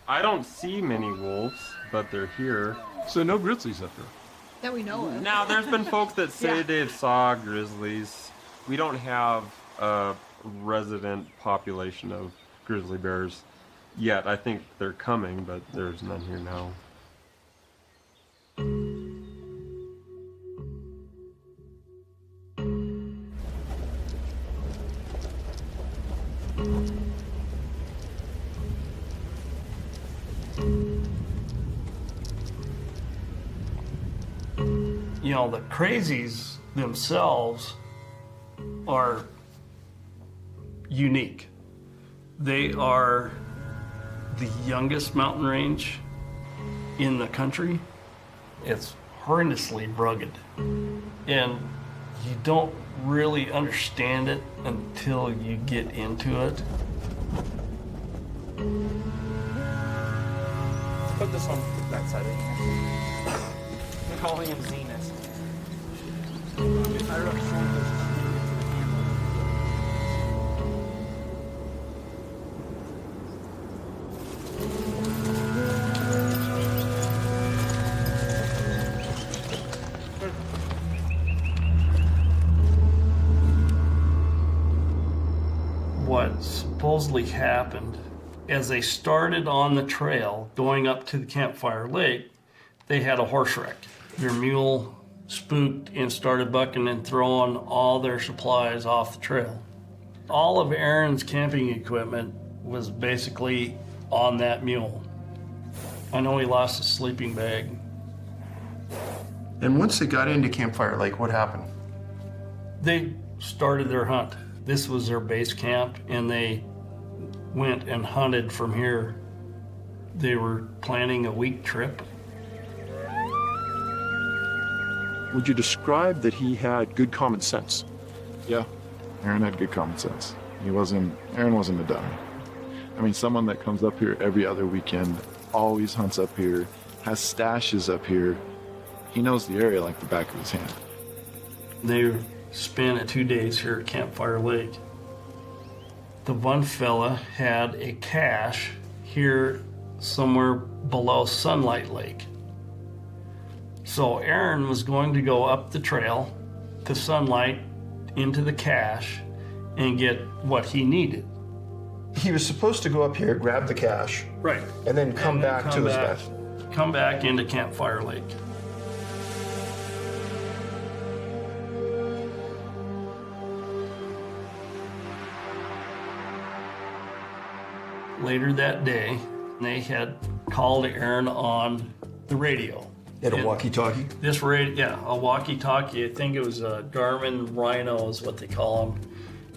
I don't see many wolves, but they're here. So no grizzlies up there? That we know of. Now, there's been folks that say they saw grizzlies. We don't have a resident population of grizzly bears yet. I think they're coming, but there's none here now. The Crazies themselves are unique. They are the youngest mountain range in the country. It's horrendously rugged, and you don't really understand it until you get into it. Put this on that side of here. We're calling him Zenith. What supposedly happened as they started on the trail going up to the Campfire Lake, they had a horse wreck. Their mule spooked and started bucking and throwing all their supplies off the trail. All of Aaron's camping equipment was basically on that mule. I know he lost his sleeping bag. And once they got into Campfire Lake, what happened? They started their hunt. This was their base camp, and they went and hunted from here. They were planning a week trip. Would you describe that he had good common sense? Yeah, Aaron had good common sense. Aaron wasn't a dummy. I mean, someone that comes up here every other weekend, always hunts up here, has stashes up here. He knows the area like the back of his hand. They spent 2 days here at Campfire Lake. The one fella had a cache here somewhere below Sunlight Lake. So Aaron was going to go up the trail to Sunlight into the cache and get what he needed. He was supposed to go up here, grab the cache, right, and then come back to his bed. Come back into Campfire Lake. later that day, they had called Aaron on the radio. At a walkie-talkie? This radio, yeah, a walkie-talkie. I think it was a Garmin Rhino is what they call them.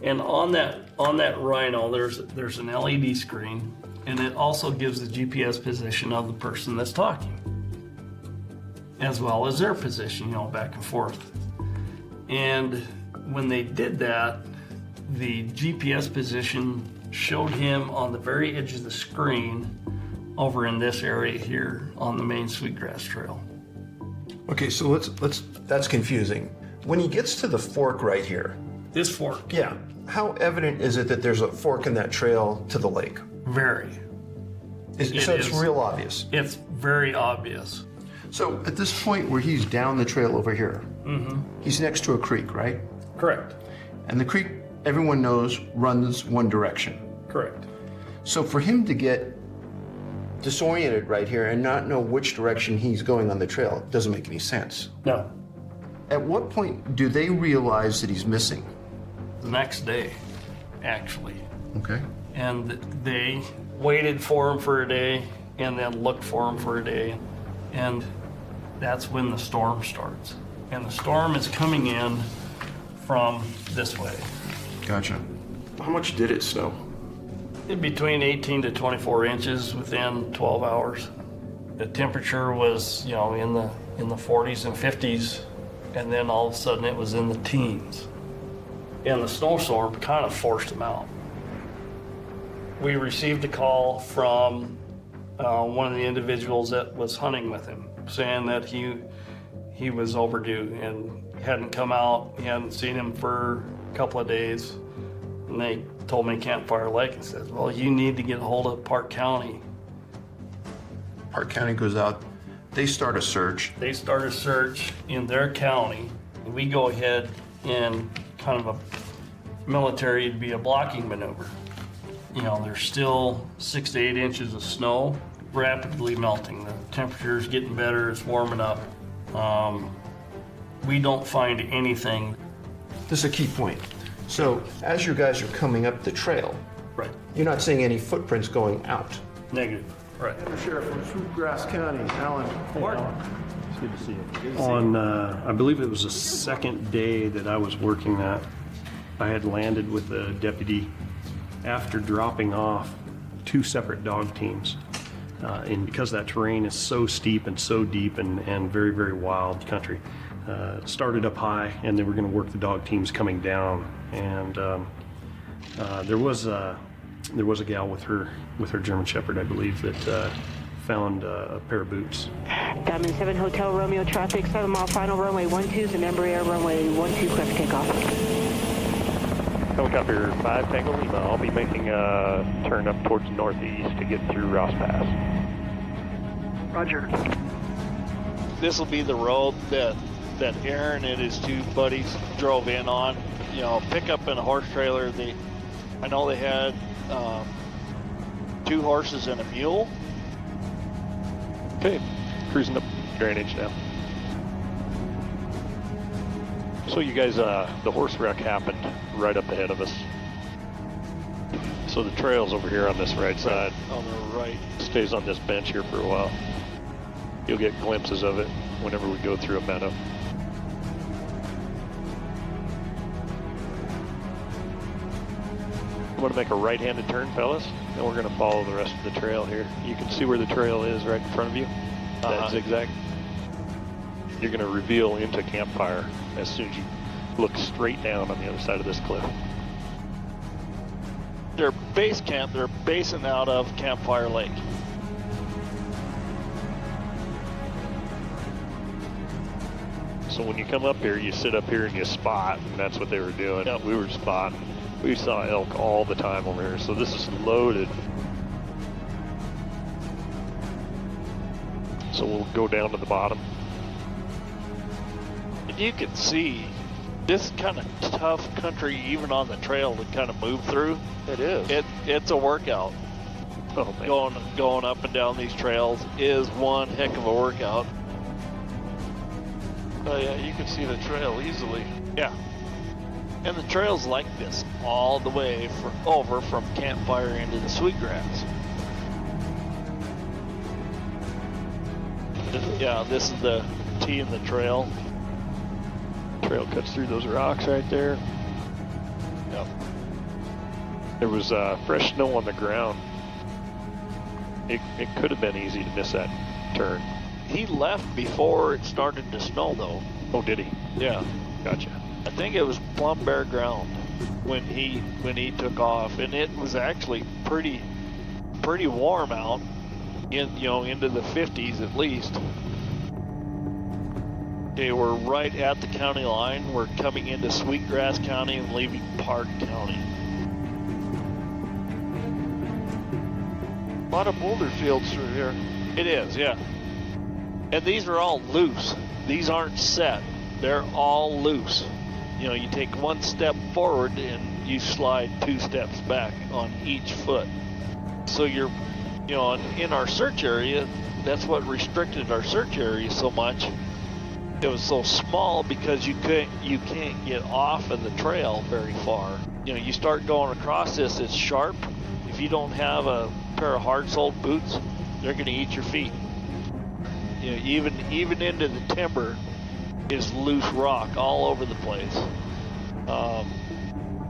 And on that Rhino, there's an LED screen, and it also gives the GPS position of the person that's talking, as well as their position, back and forth. And when they did that, the GPS position showed him on the very edge of the screen over in this area here on the main Sweetgrass Trail. Okay, so that's confusing. When he gets to the fork right here. This fork? Yeah. How evident is it that there's a fork in that trail to the lake? Very. So it's real obvious? It's very obvious. So at this point where he's down the trail over here, he's next to a creek, right? Correct. And the creek, everyone knows, runs one direction. Correct. So for him to get disoriented right here and not know which direction he's going on the trail doesn't make any sense. No. At what point do they realize that he's missing? The next day, actually. Okay. And they waited for him for a day and then looked for him for a day. And that's when the storm starts. And the storm is coming in from this way. Gotcha. How much did it snow? Between 18 to 24 inches within 12 hours. The temperature was, in the 40s and 50s, and then all of a sudden it was in the teens. And the snowstorm kind of forced him out. We received a call from one of the individuals that was hunting with him, saying that he was overdue and hadn't come out. He hadn't seen him for a couple of days. And they told me Campfire Lake and said, well, you need to get a hold of Park County. Park County goes out, they start a search. They start a search in their county, and we go ahead in kind of a military, it'd be a blocking maneuver. There's still 6 to 8 inches of snow, rapidly melting. The temperature's getting better, it's warming up. We don't find anything. This is a key point. So as you guys are coming up the trail, right, you're not seeing any footprints going out. Negative. Right. Sheriff from Sweetgrass County, Alan. It's good to see you. On, I believe it was the second day that I was working that, I had landed with a deputy after dropping off 2 separate dog teams. And because that terrain is so steep and so deep and very, very wild country, started up high, and they were going to work the dog teams coming down. And there was a gal with her German Shepherd, I believe, that found a pair of boots. Diamond 7 Hotel Romeo traffic, 7 mile final runway 12 and Embraer runway 12 clear for takeoff. Helicopter 5 Tango Lima, I'll be making a turn up towards northeast to get through Ross Pass. Roger. This will be the road that Aaron and his 2 buddies drove in on. Pickup and a horse trailer. I know they had 2 horses and a mule. Okay, cruising up drainage now. So you guys, the horse wreck happened right up ahead of us. So the trail's over here on this right side. On the right. Stays on this bench here for a while. You'll get glimpses of it whenever we go through a meadow. I'm going to make a right-handed turn, fellas, and we're going to follow the rest of the trail here. You can see where the trail is right in front of you, that zigzag. You're going to reveal into Campfire as soon as you look straight down on the other side of this cliff. Their base camp, they're basing out of Campfire Lake. So when you come up here, you sit up here and you spot, and that's what they were doing. Yep. We were spotting. We saw elk all the time over here, so this is loaded. So we'll go down to the bottom. And you can see this kind of tough country, even on the trail, to kind of move through. It is. It's a workout. Oh, man. Going up and down these trails is one heck of a workout. Oh yeah, you can see the trail easily. Yeah. And the trail's like this all the way over from Campfire into the Sweetgrass. This is the T in the trail. Trail cuts through those rocks right there. Yep. There was fresh snow on the ground. It could have been easy to miss that turn. He left before it started to snow, though. Oh, did he? Yeah. Gotcha. I think it was plumb bare ground when he took off, and it was actually pretty warm out, into the 50s at least. Okay, we're right at the county line. We're coming into Sweetgrass County and leaving Park County. A lot of boulder fields through here. It is, yeah. And these are all loose. These aren't set. They're all loose. You take one step forward and you slide 2 steps back on each foot. So you're, in our search area, that's what restricted our search area so much. It was so small because you can't get off of the trail very far. You start going across this, it's sharp. If you don't have a pair of hard-soled boots, they're going to eat your feet. Even into the timber is loose rock all over the place.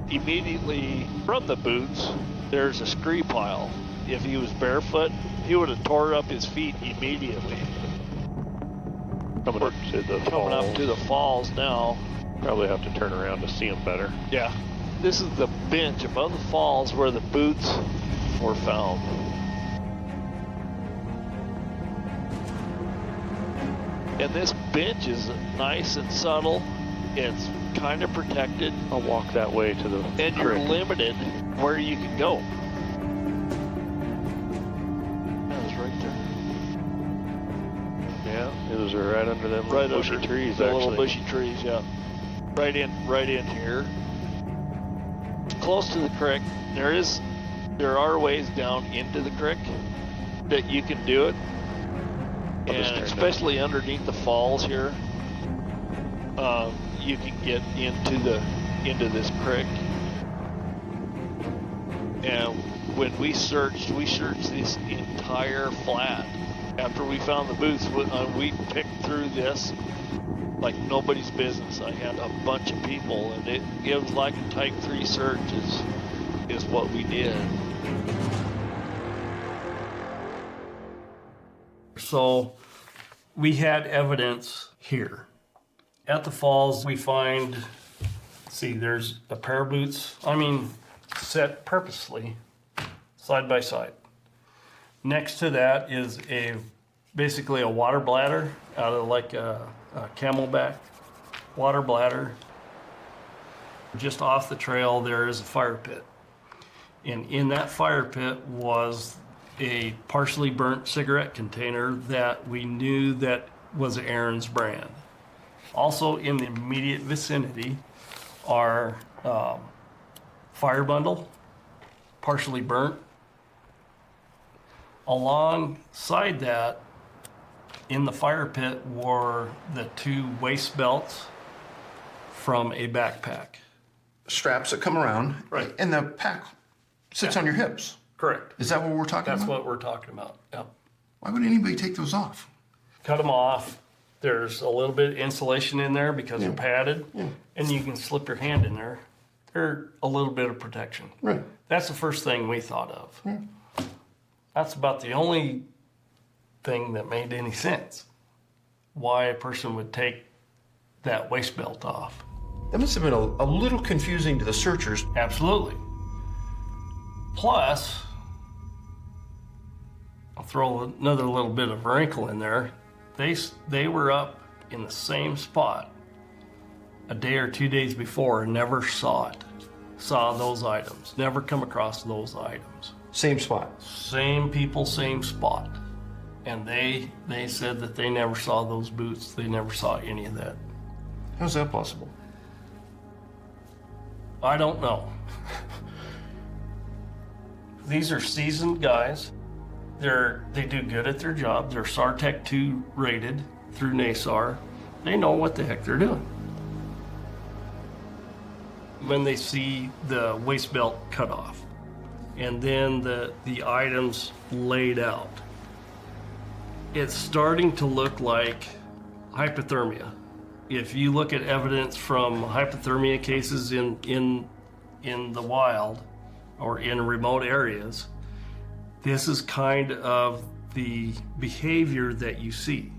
Immediately from the boots, there's a scree pile. If he was barefoot, he would have tore up his feet immediately. Coming up to the falls now. Probably have to turn around to see them better. Yeah. This is the bench above the falls where the boots were found. And this bench is nice and subtle. It's kind of protected. I'll walk that way to the And you're limited where you can go. That was right there. Yeah, it was right under them Right bushy under trees, the actually. little bushy trees, yeah. Right in here. Close to the creek. There are ways down into the creek that you can do it. And especially underneath the falls here, you can get into this creek. And when we searched this entire flat. After we found the boots, we picked through this like nobody's business. I had a bunch of people, and it was like a Type 3 search is what we did. So we had evidence here. At the falls, we find, there's a pair of boots, set purposely, side by side. Next to that is basically a water bladder out of like a camelback water bladder. Just off the trail, there is a fire pit. And in that fire pit was a partially burnt cigarette container that we knew that was Aaron's brand. Also in the immediate vicinity are fire bundle, partially burnt. Alongside that, in the fire pit were the 2 waist belts from a backpack. Straps that come around, right? And the pack sits on your hips. Correct. Is that what we're talking about? That's what we're talking about, yep. Why would anybody take those off? Cut them off. There's a little bit of insulation in there because they're padded, and you can slip your hand in there. They're a little bit of protection. Right. That's the first thing we thought of. That's about the only thing that made any sense. Why a person would take that waist belt off. That must have been a little confusing to the searchers. Absolutely. Plus, I'll throw another little bit of wrinkle in there. They were up in the same spot a day or 2 days before and never saw those items, never come across those items. Same spot? Same people, same spot. And they said that they never saw those boots. They never saw any of that. How's that possible? I don't know. These are seasoned guys. They do good at their job. They're SARTEC 2 rated through NASAR. They know what the heck they're doing. When they see the waist belt cut off and then the items laid out, It's starting to look like hypothermia. If you look at evidence from hypothermia cases in the wild or in remote areas, this is kind of the behavior that you see.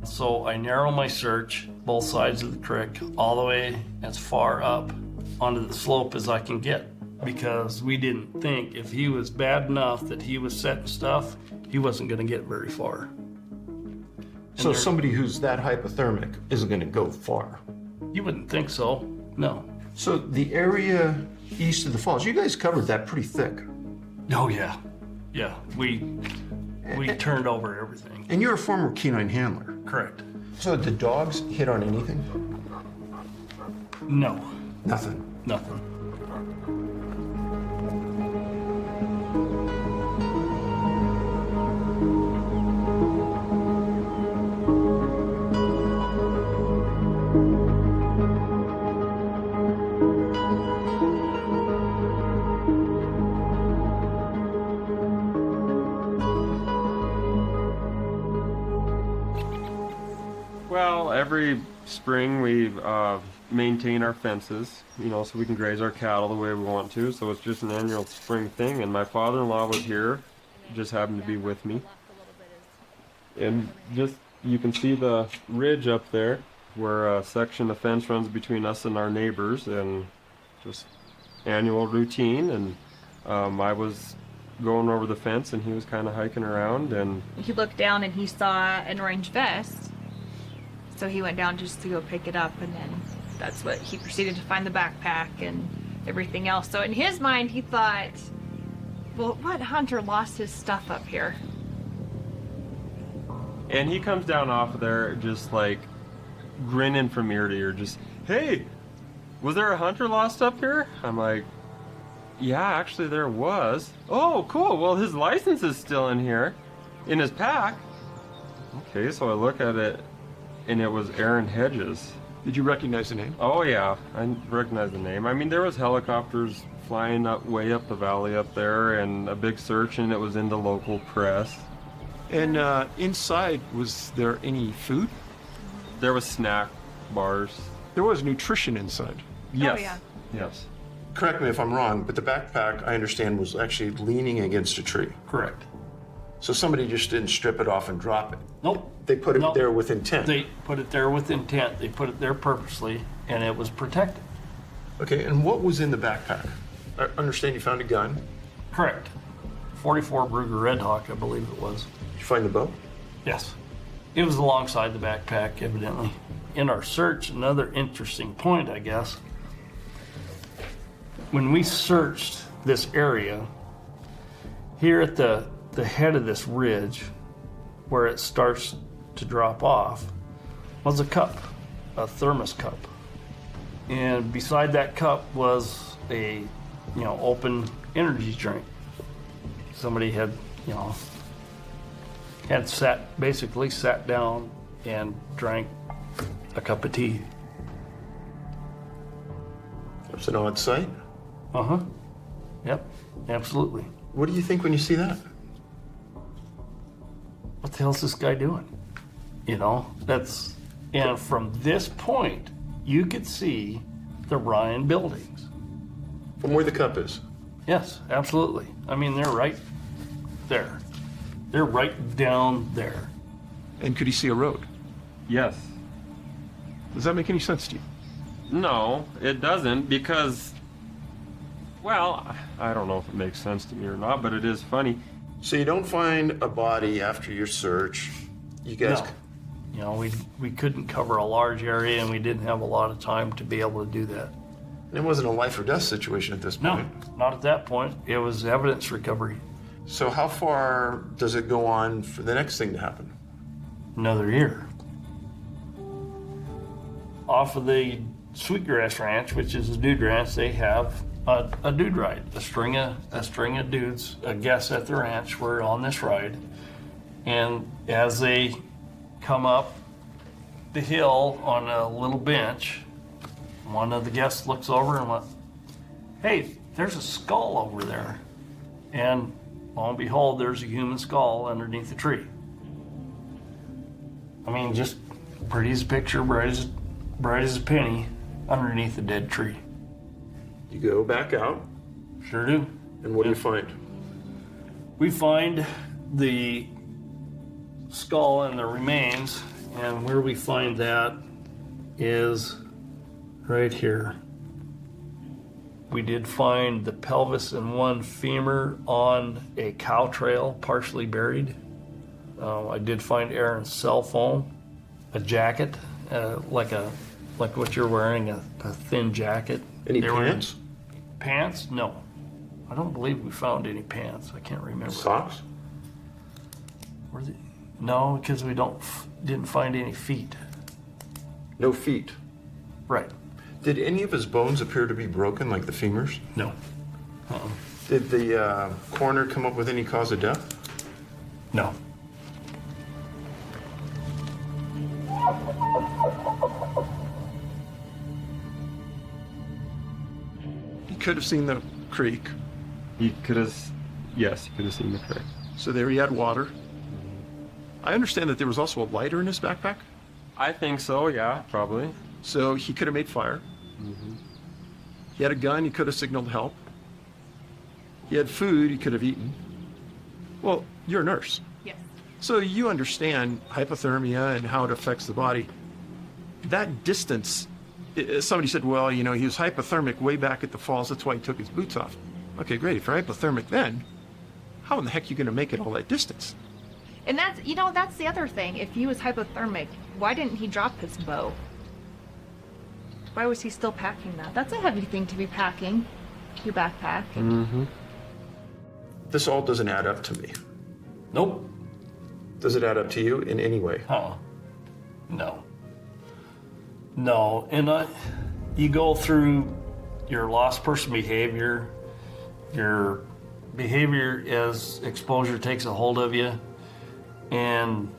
So I narrow my search, both sides of the creek, all the way as far up onto the slope as I can get, because we didn't think if he was bad enough that he was setting stuff, he wasn't going to get very far. So somebody who's that hypothermic isn't going to go far? You wouldn't think so, no. So the area east of the falls, you guys covered that pretty thick. Oh yeah, yeah. We turned over everything. And you're a former canine handler. Correct. So did the dogs hit on anything? No. Nothing? Nothing. Well, every spring we maintain our fences, you know, so we can graze our cattle the way we want to. So it's just an annual spring thing. And my father-in-law was here, just happened to be with me. And just, you can see the ridge up there where a section of fence runs between us and our neighbors, and just annual routine. And I was going over the fence and he was kind of hiking around, and He looked down and he saw an orange vest. So he went down just to go pick it up, and then that's what he proceeded to find the backpack and everything else. So in his mind, he thought, well, what hunter lost his stuff up here? And he comes down off of there just like grinning from ear to ear, just, hey, was there a hunter lost up here? I'm like, yeah, actually there was. Oh, cool. Well, his license is still in here, in his pack. Okay, so I look at it, and it was Aaron Hedges. Did you recognize the name? Oh yeah, I recognize the name. I mean, there was helicopters flying up way up the valley up there, and a big search, and it was in the local press. And inside, was there any food? There was snack bars. There was nutrition inside. Yes. Oh, yeah. Yes. Correct me if I'm wrong, but the backpack, I understand, was actually leaning against a tree. Correct. So somebody just didn't strip it off and drop it? Nope. They put it there with intent? They put it there with intent. They put it there purposely, and it was protected. Okay, and what was in the backpack? I understand you found a gun. Correct. 44 Bruger Red Hawk, I believe it was. Did you find the bow? Yes. It was alongside the backpack, evidently. In our search, another interesting point, I guess. When we searched this area, here at the head of this ridge, where it starts to drop off, was a cup, a thermos cup. And beside that cup was a, open energy drink. Somebody had, basically sat down and drank a cup of tea. That's an odd sight. Uh-huh. Yep, absolutely. What do you think when you see that? What the hell's this guy doing? And from this point, you could see the Ryan buildings. From where the cup is? Yes, absolutely. I mean, they're right there. They're right down there. And could he see a road? Yes. Does that make any sense to you? No, it doesn't, because, well, I don't know if it makes sense to me or not, but it is funny. So you don't find a body after your search. You guys... No. We couldn't cover a large area, and we didn't have a lot of time to be able to do that. It wasn't a life or death situation at this point? No, not at that point. It was evidence recovery. So how far does it go on for the next thing to happen? Another year. Off of the Sweetgrass Ranch, which is a dude ranch, they have a dude ride. A string of dudes, a guest at the ranch, were on this ride. And as they come up the hill on a little bench, one of the guests looks over and went, hey, there's a skull over there. And lo and behold, there's a human skull underneath the tree. I mean, just pretty as a picture, bright as a penny, underneath a dead tree. You go back out. Sure do. And what do you find? We find the skull and the remains, and where we find that is right here. We did find the pelvis and one femur on a cow trail, partially buried. I did find Aaron's cell phone, a jacket, like what you're wearing, a thin jacket. Any pants? Pants? No. I don't believe we found any pants. I can't remember. Socks? No, because we didn't find any feet. No feet? Right. Did any of his bones appear to be broken, like the femurs? No. Did the coroner come up with any cause of death? No. He could have seen the creek. He could have, yes, he could have seen the creek. So there he had water. I understand that there was also a lighter in his backpack? I think so, yeah, probably. So he could have made fire. He had a gun, he could have signaled help. He had food, he could have eaten. Well, you're a nurse. Yes. So you understand hypothermia and how it affects the body. That distance, somebody said, well, you know, he was hypothermic way back at the falls, that's why he took his boots off. Okay, great, if you're hypothermic then, how in the heck are you gonna make it all that distance? And that's, you know, that's the other thing. If he was hypothermic, why didn't he drop his bow? Why was he still packing that? That's a heavy thing to be packing, your backpack. This all doesn't add up to me. Nope. Does it add up to you in any way? No. No, and you go through your lost person behavior, your behavior as exposure takes a hold of you, and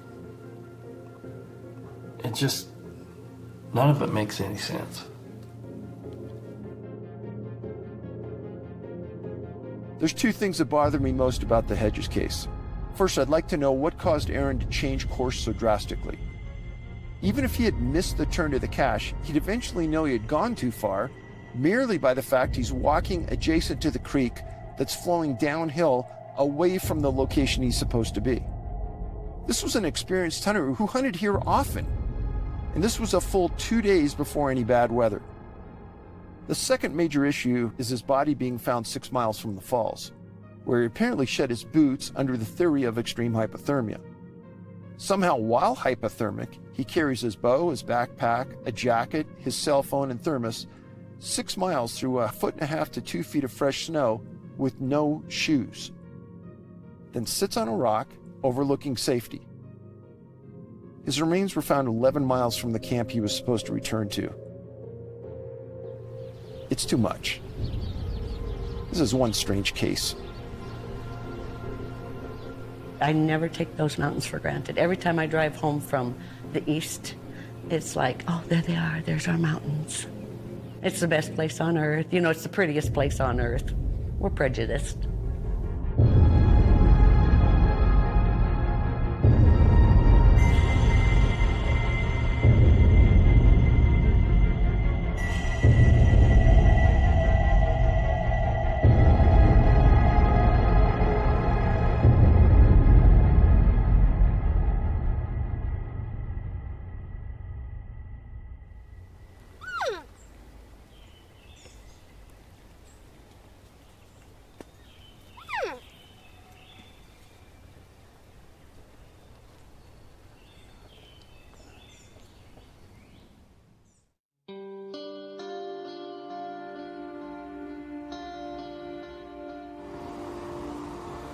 it just, none of it makes any sense. There's two things that bother me most about the Hedges case. First, I'd like to know what caused Aaron to change course so drastically. Even if he had missed the turn to the cache, he'd eventually know he had gone too far merely by the fact he's walking adjacent to the creek that's flowing downhill away from the location he's supposed to be. This was an experienced hunter who hunted here often, and this was a full 2 days before any bad weather. The second major issue is his body being found 6 miles from the falls, where he apparently shed his boots under the theory of extreme hypothermia. Somehow, while hypothermic, he carries his bow, his backpack, a jacket, his cell phone, and thermos 6 miles through 1.5 feet to 2 feet of fresh snow with no shoes. Then sits on a rock overlooking safety. His remains were found 11 miles from the camp he was supposed to return to. It's too much. This is one strange case. I never take those mountains for granted. Every time I drive home from the east, it's like, oh, there they are, there's our mountains. It's the best place on earth. You know, it's the prettiest place on earth. We're prejudiced.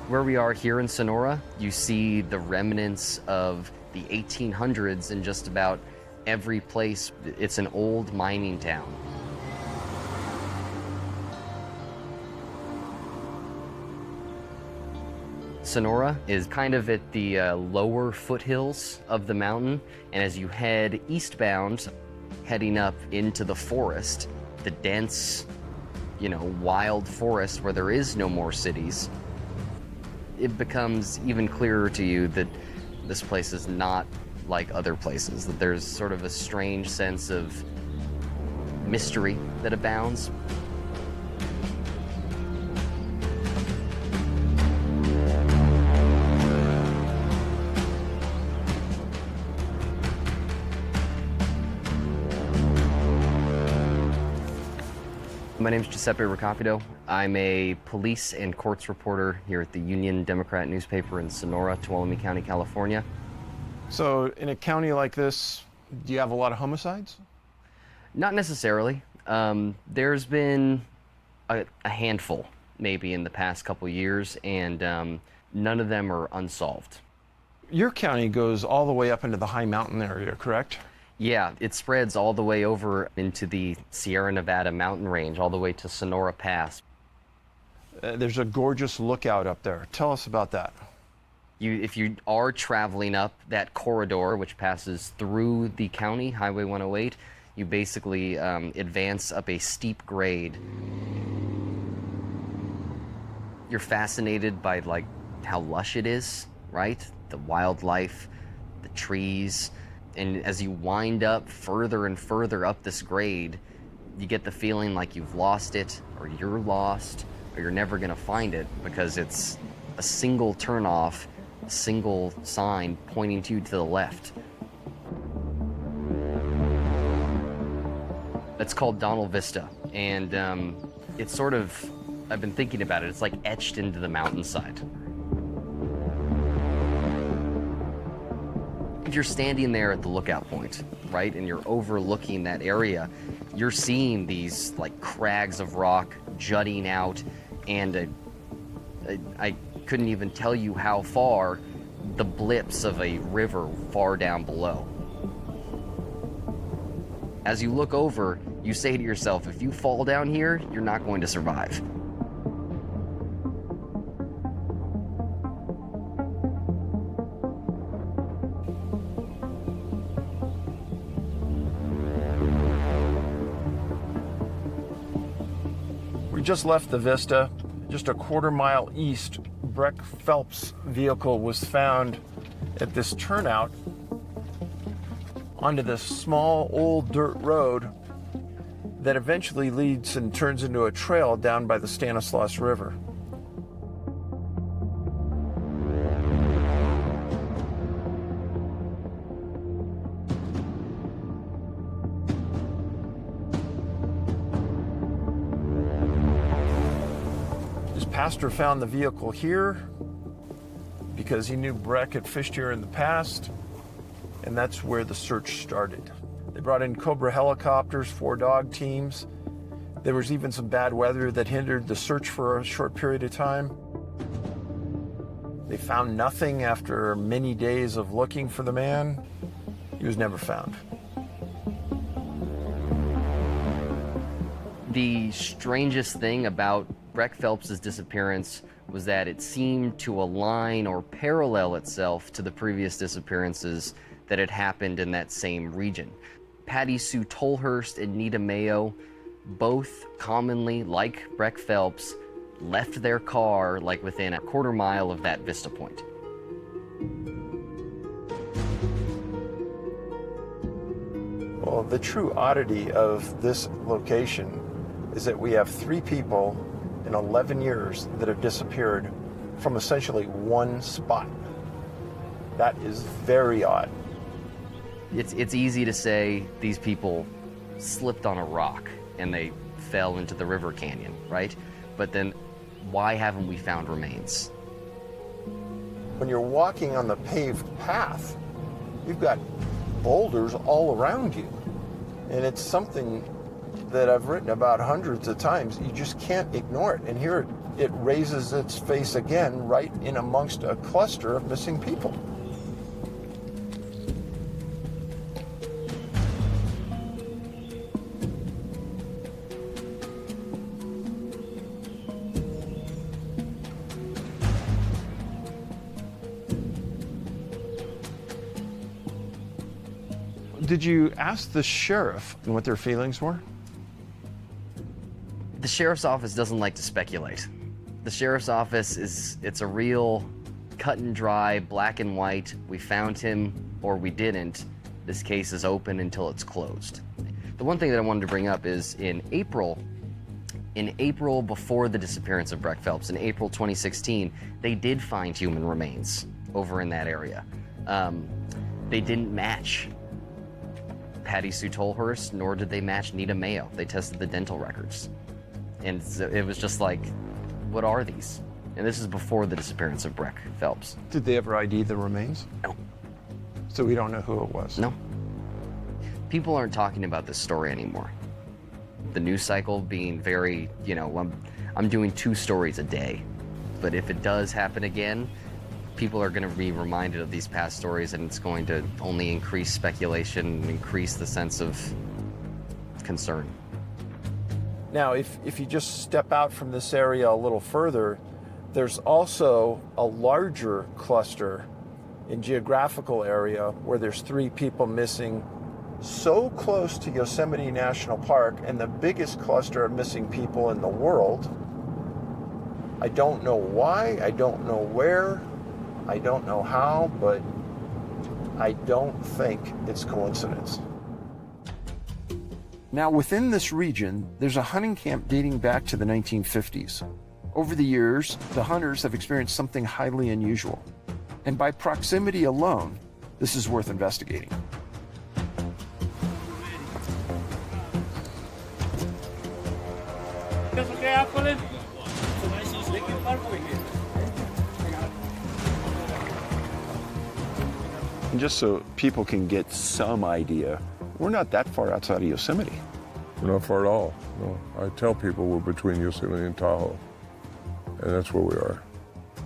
Where we are here in Sonora, you see the remnants of the 1800s in just about every place. It's an old mining town. Sonora is kind of at the lower foothills of the mountain, and as you head eastbound, heading up into the forest, the dense, wild forest where there is no more cities, it becomes even clearer to you that this place is not like other places, that there's sort of a strange sense of mystery that abounds. My name is Giuseppe Recapito. I'm a police and courts reporter here at the Union Democrat newspaper in Sonora, Tuolumne County, California. So in a county like this, do you have a lot of homicides? Not necessarily. There's been a handful, maybe, in the past couple years, and none of them are unsolved. Your county goes all the way up into the high mountain area, correct? Yeah, it spreads all the way over into the Sierra Nevada mountain range, all the way to Sonora Pass. There's a gorgeous lookout up there. Tell us about that. If you are traveling up that corridor, which passes through the county, Highway 108, you basically advance up a steep grade. You're fascinated by like how lush it is, right? The wildlife, the trees. And as you wind up further and further up this grade, you get the feeling like you've lost it, or you're lost, or you're never gonna find it, because it's a single turnoff, a single sign pointing to the left. It's called Donald Vista, and it's sort of, I've been thinking about it, it's like etched into the mountainside. If you're standing there at the lookout point, right, and you're overlooking that area, you're seeing these like crags of rock jutting out, and I couldn't even tell you how far, the blips of a river far down below. As you look over, you say to yourself, if you fall down here, you're not going to survive. We just left the Vista. Just a quarter-mile east, Breck Phelps' vehicle was found at this turnout onto this small old dirt road that eventually leads and turns into a trail down by the Stanislaus River. Pastor found the vehicle here because he knew Breck had fished here in the past, and that's where the search started. They brought in Cobra helicopters, 4 dog teams. There was even some bad weather that hindered the search for a short period of time. They found nothing after many days of looking for the man. He was never found. The strangest thing about Breck Phelps' disappearance was that it seemed to align or parallel itself to the previous disappearances that had happened in that same region. Patty Sue Tolhurst and Nita Mayo, both commonly, like Breck Phelps, left their car like within a quarter mile of that vista point. Well, the true oddity of this location is that we have 3 people in 11 years that have disappeared from essentially one spot. That is very odd. It's easy to say these people slipped on a rock and they fell into the river canyon, right? But then why haven't we found remains? When you're walking on the paved path, you've got boulders all around you. And it's something that I've written about hundreds of times. You just can't ignore it. And here it raises its face again right in amongst a cluster of missing people. Did you ask the sheriff what their feelings were? The sheriff's office doesn't like to speculate. The sheriff's office it's a real cut and dry, black and white. We found him or we didn't, this case is open until it's closed. The one thing that I wanted to bring up is in April before the disappearance of Breck Phelps, in April 2016, they did find human remains over in that area. They didn't match Patty Sue Tolhurst, nor did they match Nita Mayo. They tested the dental records. And so it was just like, what are these? And this is before the disappearance of Breck Phelps. Did they ever ID the remains? No. So we don't know who it was? No. People aren't talking about this story anymore. The news cycle being very, I'm doing 2 stories a day. But if it does happen again, people are going to be reminded of these past stories, and it's going to only increase speculation and increase the sense of concern. Now, if you just step out from this area a little further, there's also a larger cluster in geographical area where there's 3 people missing so close to Yosemite National Park, and the biggest cluster of missing people in the world. I don't know why, I don't know where, I don't know how, but I don't think it's coincidence. Now, within this region, there's a hunting camp dating back to the 1950s. Over the years, the hunters have experienced something highly unusual. And by proximity alone, this is worth investigating. And just so people can get some idea, we're not that far outside of Yosemite. We're not far at all. No. I tell people we're between Yosemite and Tahoe, and that's where we are.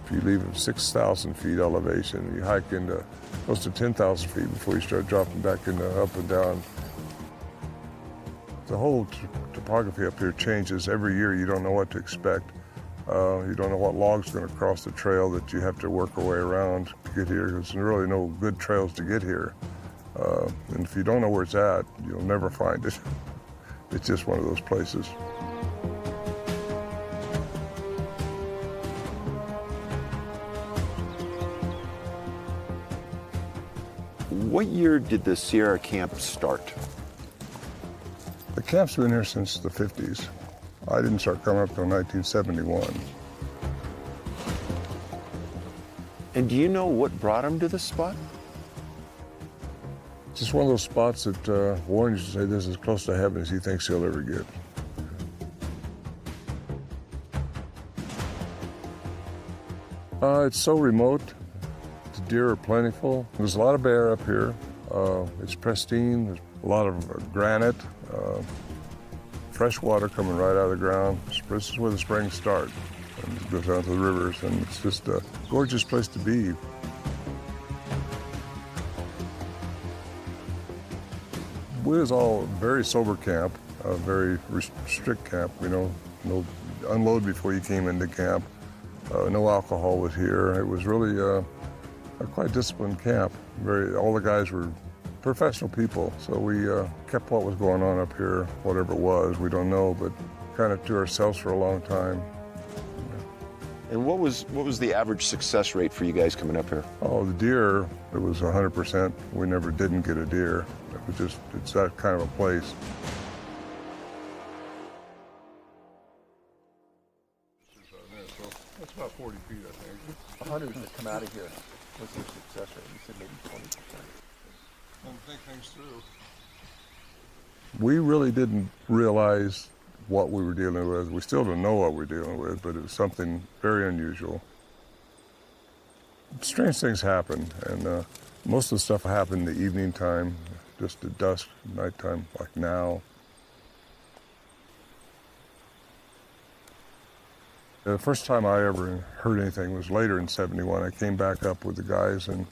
If you leave at 6,000 feet elevation, you hike into close to 10,000 feet before you start dropping back into up and down. The whole topography up here changes every year. You don't know what to expect. You don't know what log's going to cross the trail that you have to work your way around to get here. There's really no good trails to get here. And if you don't know where it's at, you'll never find it. It's just one of those places. What year did the Sierra Camp start? The camp's been here since the 50s. I didn't start coming up until 1971. And do you know what brought him to this spot? It's just one of those spots that Warren used to say this is as close to heaven as he thinks he'll ever get. It's so remote. The deer are plentiful. There's a lot of bear up here. It's pristine. There's a lot of granite. Fresh water coming right out of the ground. This is where the springs start. And it goes down to the rivers, and it's just a gorgeous place to be. It was all a very sober camp, a very strict camp, no unload before you came into camp. No alcohol was here. It was really a quite disciplined camp. All the guys were professional people, so we kept what was going on up here, whatever it was, we don't know, but kind of to ourselves for a long time. And what was the average success rate for you guys coming up here? Oh, the deer, it was 100%. We never didn't get a deer. It was just, it's that kind of a place. That's about 40 feet, I think. The hunters that come out of here, what's their success rate? You said maybe 20%. Think things through. We really didn't realize what we were dealing with. We still don't know what we're dealing with, but it was something very unusual. Strange things happen, and most of the stuff happened in the evening time, just at dusk, nighttime, like now. The first time I ever heard anything was later in '71. I came back up with the guys, and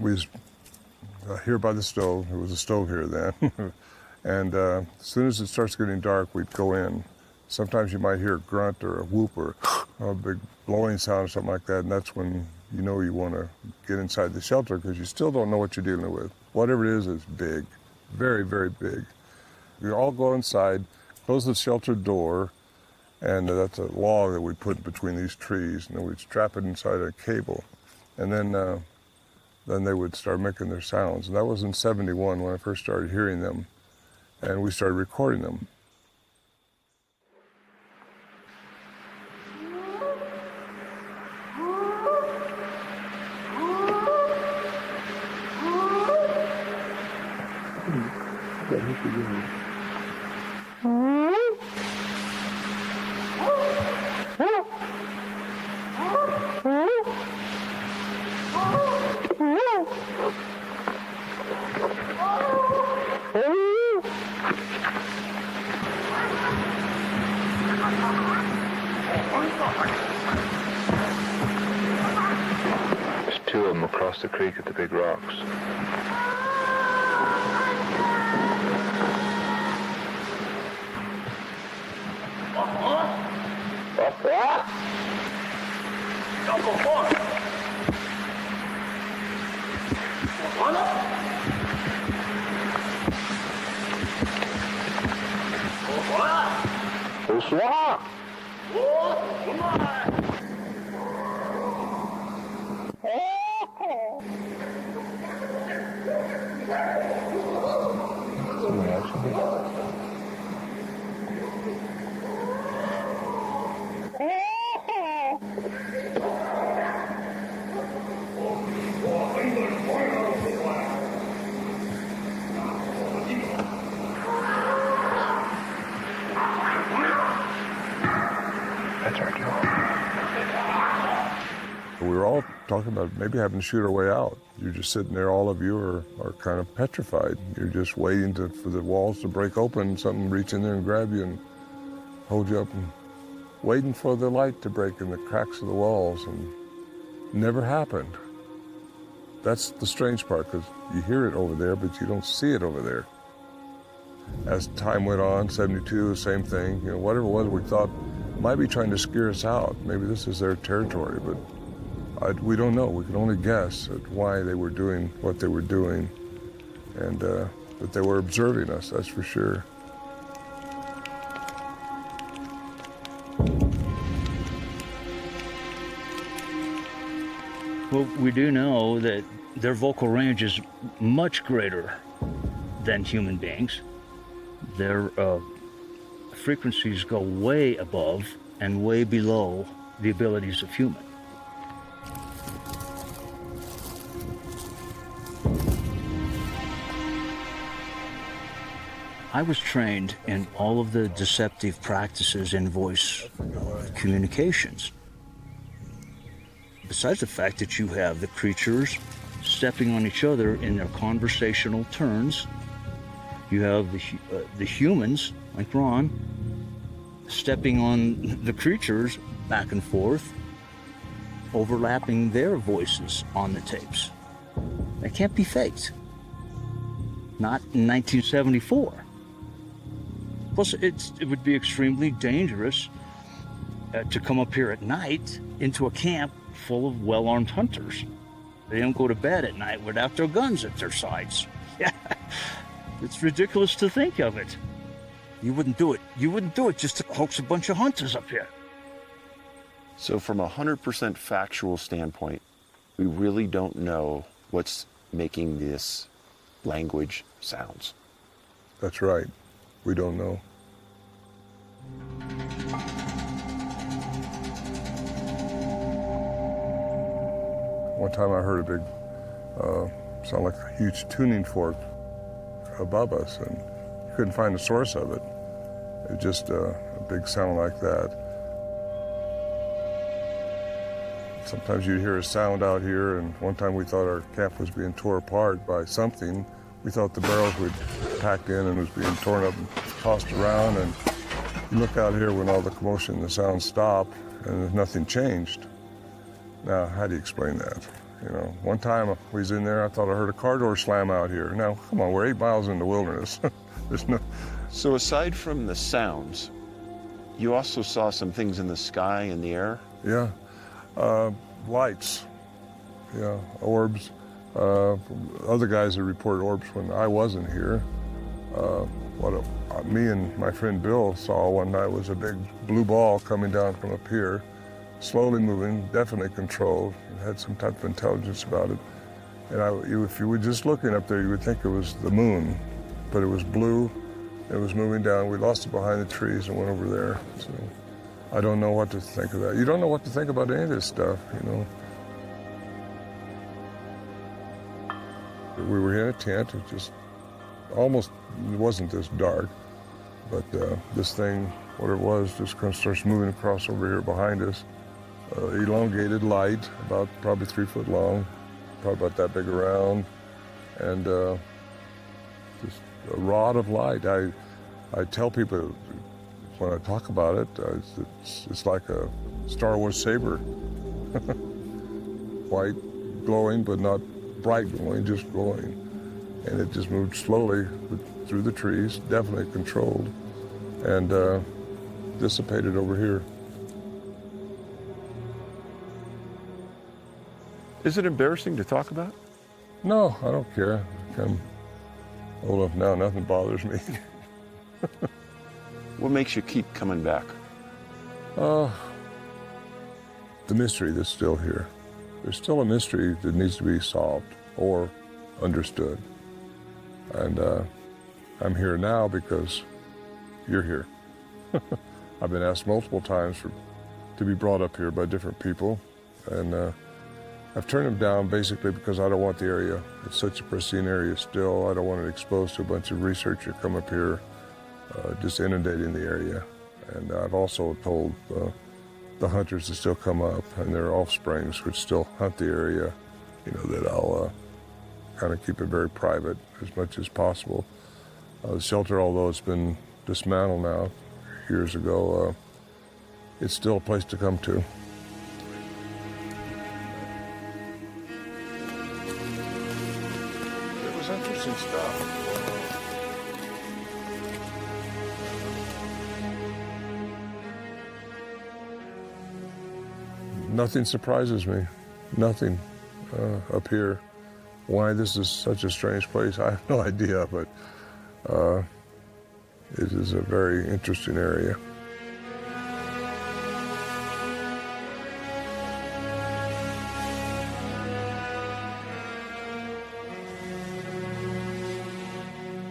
we was here by the stove. There was a stove here then. And as soon as it starts getting dark, we'd go in. Sometimes you might hear a grunt or a whoop or a big blowing sound or something like that, and that's when you know you want to get inside the shelter because you still don't know what you're dealing with. Whatever it is big, very, very big. We all go inside, close the shelter door, and that's a log that we put between these trees, and then we'd strap it inside a cable. And then then they would start making their sounds. And that was in 71 when I first started hearing them, and we started recording them. There's two of them across the creek at the big rocks. We were all talking about maybe having to shoot our way out. You're just sitting there, all of you are kind of petrified. You're just waiting for the walls to break open, something reach in there and grab you and hold you up, and waiting for the light to break in the cracks of the walls, and it never happened. That's the strange part, because you hear it over there, but you don't see it over there. As time went on, 72, same thing, whatever it was we thought might be trying to scare us out. Maybe this is their territory, but we don't know. We can only guess at why they were doing what they were doing, and that they were observing us, that's for sure. Well, we do know that their vocal range is much greater than human beings. Their frequencies go way above and way below the abilities of humans. I was trained in all of the deceptive practices in voice communications. Besides the fact that you have the creatures stepping on each other in their conversational turns, you have the humans, like Ron, stepping on the creatures back and forth, overlapping their voices on the tapes. That can't be faked. Not in 1974. Plus, it would be extremely dangerous to come up here at night into a camp full of well-armed hunters. They don't go to bed at night without their guns at their sides. It's ridiculous to think of it. You wouldn't do it. You wouldn't do it just to hoax a bunch of hunters up here. So from a 100% factual standpoint, we really don't know what's making this language sounds. That's right. We don't know. One time I heard a big, sound like a huge tuning fork above us, and you couldn't find the source of it. It was just a big sound like that. Sometimes you'd hear a sound out here, and one time we thought our camp was being torn apart by something. We thought the barrels we'd packed in and was being torn up and tossed around, and you look out here when all the commotion and the sound stopped and nothing changed. Now, how do you explain that? One time we was in there, I thought I heard a car door slam out here. Now, come on, we're 8 miles in the wilderness. There's no... So aside from the sounds, you also saw some things in the sky and the air? Yeah, lights, orbs. Other guys that reported orbs when I wasn't here. Me and my friend Bill saw one night was a big blue ball coming down from up here, slowly moving, definitely controlled, had some type of intelligence about it. And if you were just looking up there, you would think it was the moon, but it was blue. It was moving down. We lost it behind the trees and went over there. So I don't know what to think of that. You don't know what to think about any of this stuff, you know. We were in a tent. It just almost wasn't this dark, but this thing, what it was, just kind of starts moving across over here behind us. Elongated light, about probably 3 foot long, probably about that big around, and just a rod of light. I tell people when I talk about it, it's like a Star Wars saber. White, glowing, but not bright glowing, just glowing. And it just moved slowly through the trees, definitely controlled, and dissipated over here. Is it embarrassing to talk about? No, I don't care. I'm old enough now, nothing bothers me. What makes you keep coming back? The mystery that's still here. There's still a mystery that needs to be solved or understood. And I'm here now because you're here. I've been asked multiple times to be brought up here by different people, and I've turned them down basically because I don't want the area. It's such a pristine area still. I don't want it exposed to a bunch of researchers come up here just inundating the area. And I've also told the hunters that still come up and their offsprings which still hunt the area, you know, that I'll kind of keep it very private as much as possible. The shelter, although it's been dismantled now years ago, it's still a place to come to. It was interesting stuff. Nothing surprises me. Nothing up here. Why this is such a strange place, I have no idea, but it is a very interesting area.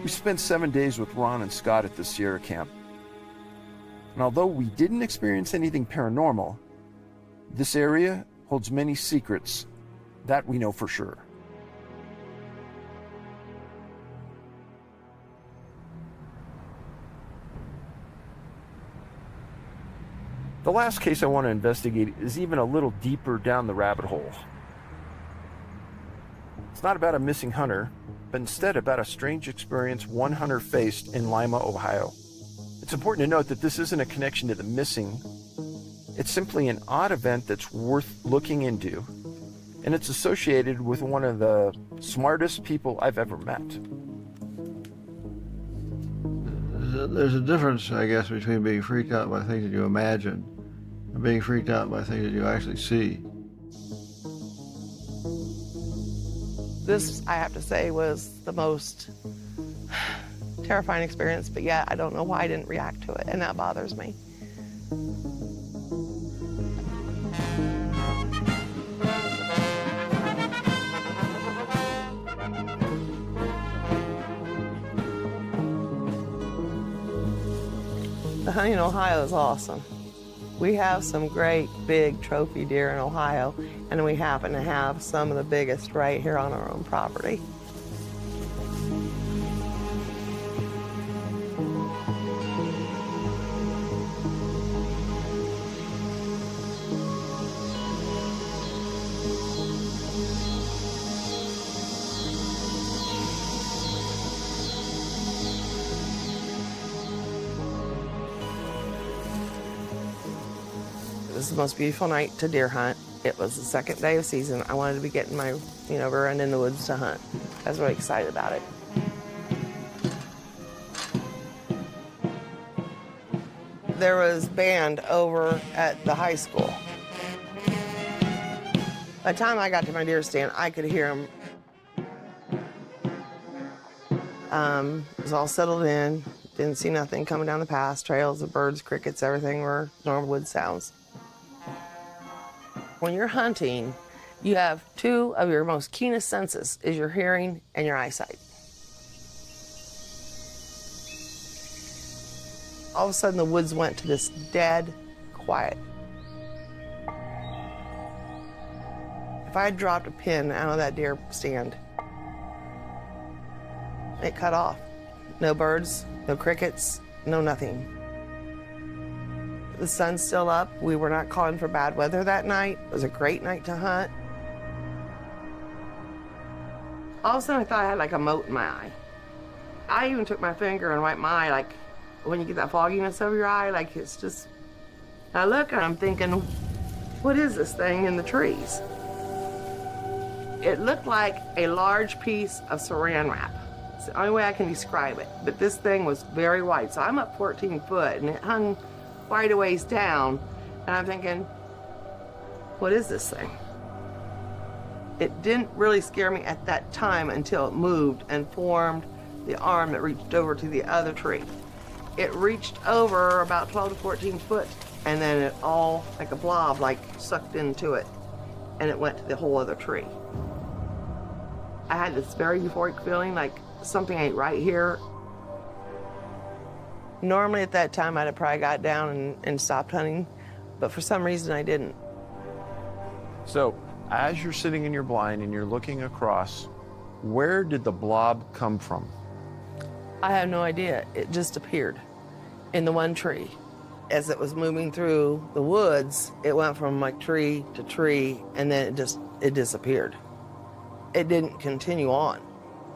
We spent 7 days with Ron and Scott at the Sierra camp. And although we didn't experience anything paranormal, this area holds many secrets. That we know for sure. The last case I want to investigate is even a little deeper down the rabbit hole. It's not about a missing hunter, but instead about a strange experience one hunter faced in Lima, Ohio. It's important to note that this isn't a connection to the missing. It's simply an odd event that's worth looking into, and it's associated with one of the smartest people I've ever met. There's a difference, I guess, between being freaked out by things that you imagine and being freaked out by things that you actually see. This, I have to say, was the most terrifying experience, but yet I don't know why I didn't react to it, and that bothers me. The hunting in Ohio is awesome. We have some great big trophy deer in Ohio, and we happen to have some of the biggest right here on our own property. It was the most beautiful night to deer hunt. It was the second day of season. I wanted to be getting my, run in the woods to hunt. I was really excited about it. There was band over at the high school. By the time I got to my deer stand, I could hear them. It was all settled in. Didn't see nothing coming down the path. Trails, the birds, crickets, everything were normal wood sounds. When you're hunting, You have two of your most keenest senses, is your hearing and your eyesight. All of a sudden, the woods went to this dead quiet. If I had dropped a pin out of that deer stand, it cut off. No birds, no crickets, no nothing. The sun's still up. We were not calling for bad weather that night. It was a great night to hunt. All of a sudden, I thought I had like a mote in my eye. I even took my finger and wiped my eye, like when you get that fogginess over your eye, like it's just. I look and I'm thinking, what is this thing in the trees? It looked like a large piece of saran wrap. It's the only way I can describe it. But this thing was very wide. So I'm up 14 foot and it hung quite a ways down. And I'm thinking, what is this thing? It didn't really scare me at that time until it moved and formed the arm that reached over to the other tree. It reached over about 12 to 14 foot, and then it all, like a blob, like sucked into it, and it went to the whole other tree. I had this very euphoric feeling like something ain't right here. Normally at that time I'd have probably got down and stopped hunting, but for some reason I didn't. So, as you're sitting in your blind and you're looking across, where did the blob come from? I have no idea. It just appeared in the one tree. As it was moving through the woods, it went from like tree to tree, and then it disappeared. It didn't continue on.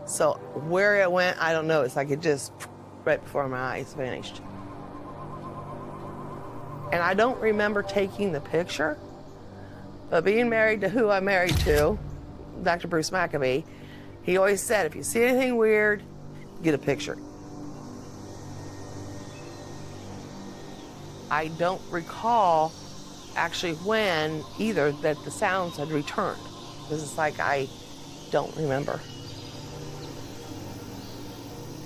So where it went, I don't know. It's like it just, right before my eyes, vanished. And I don't remember taking the picture, but being married to who I'm married to, Dr. Bruce Maccabee, he always said, if you see anything weird, get a picture. I don't recall actually when either that the sounds had returned, because it's like I don't remember.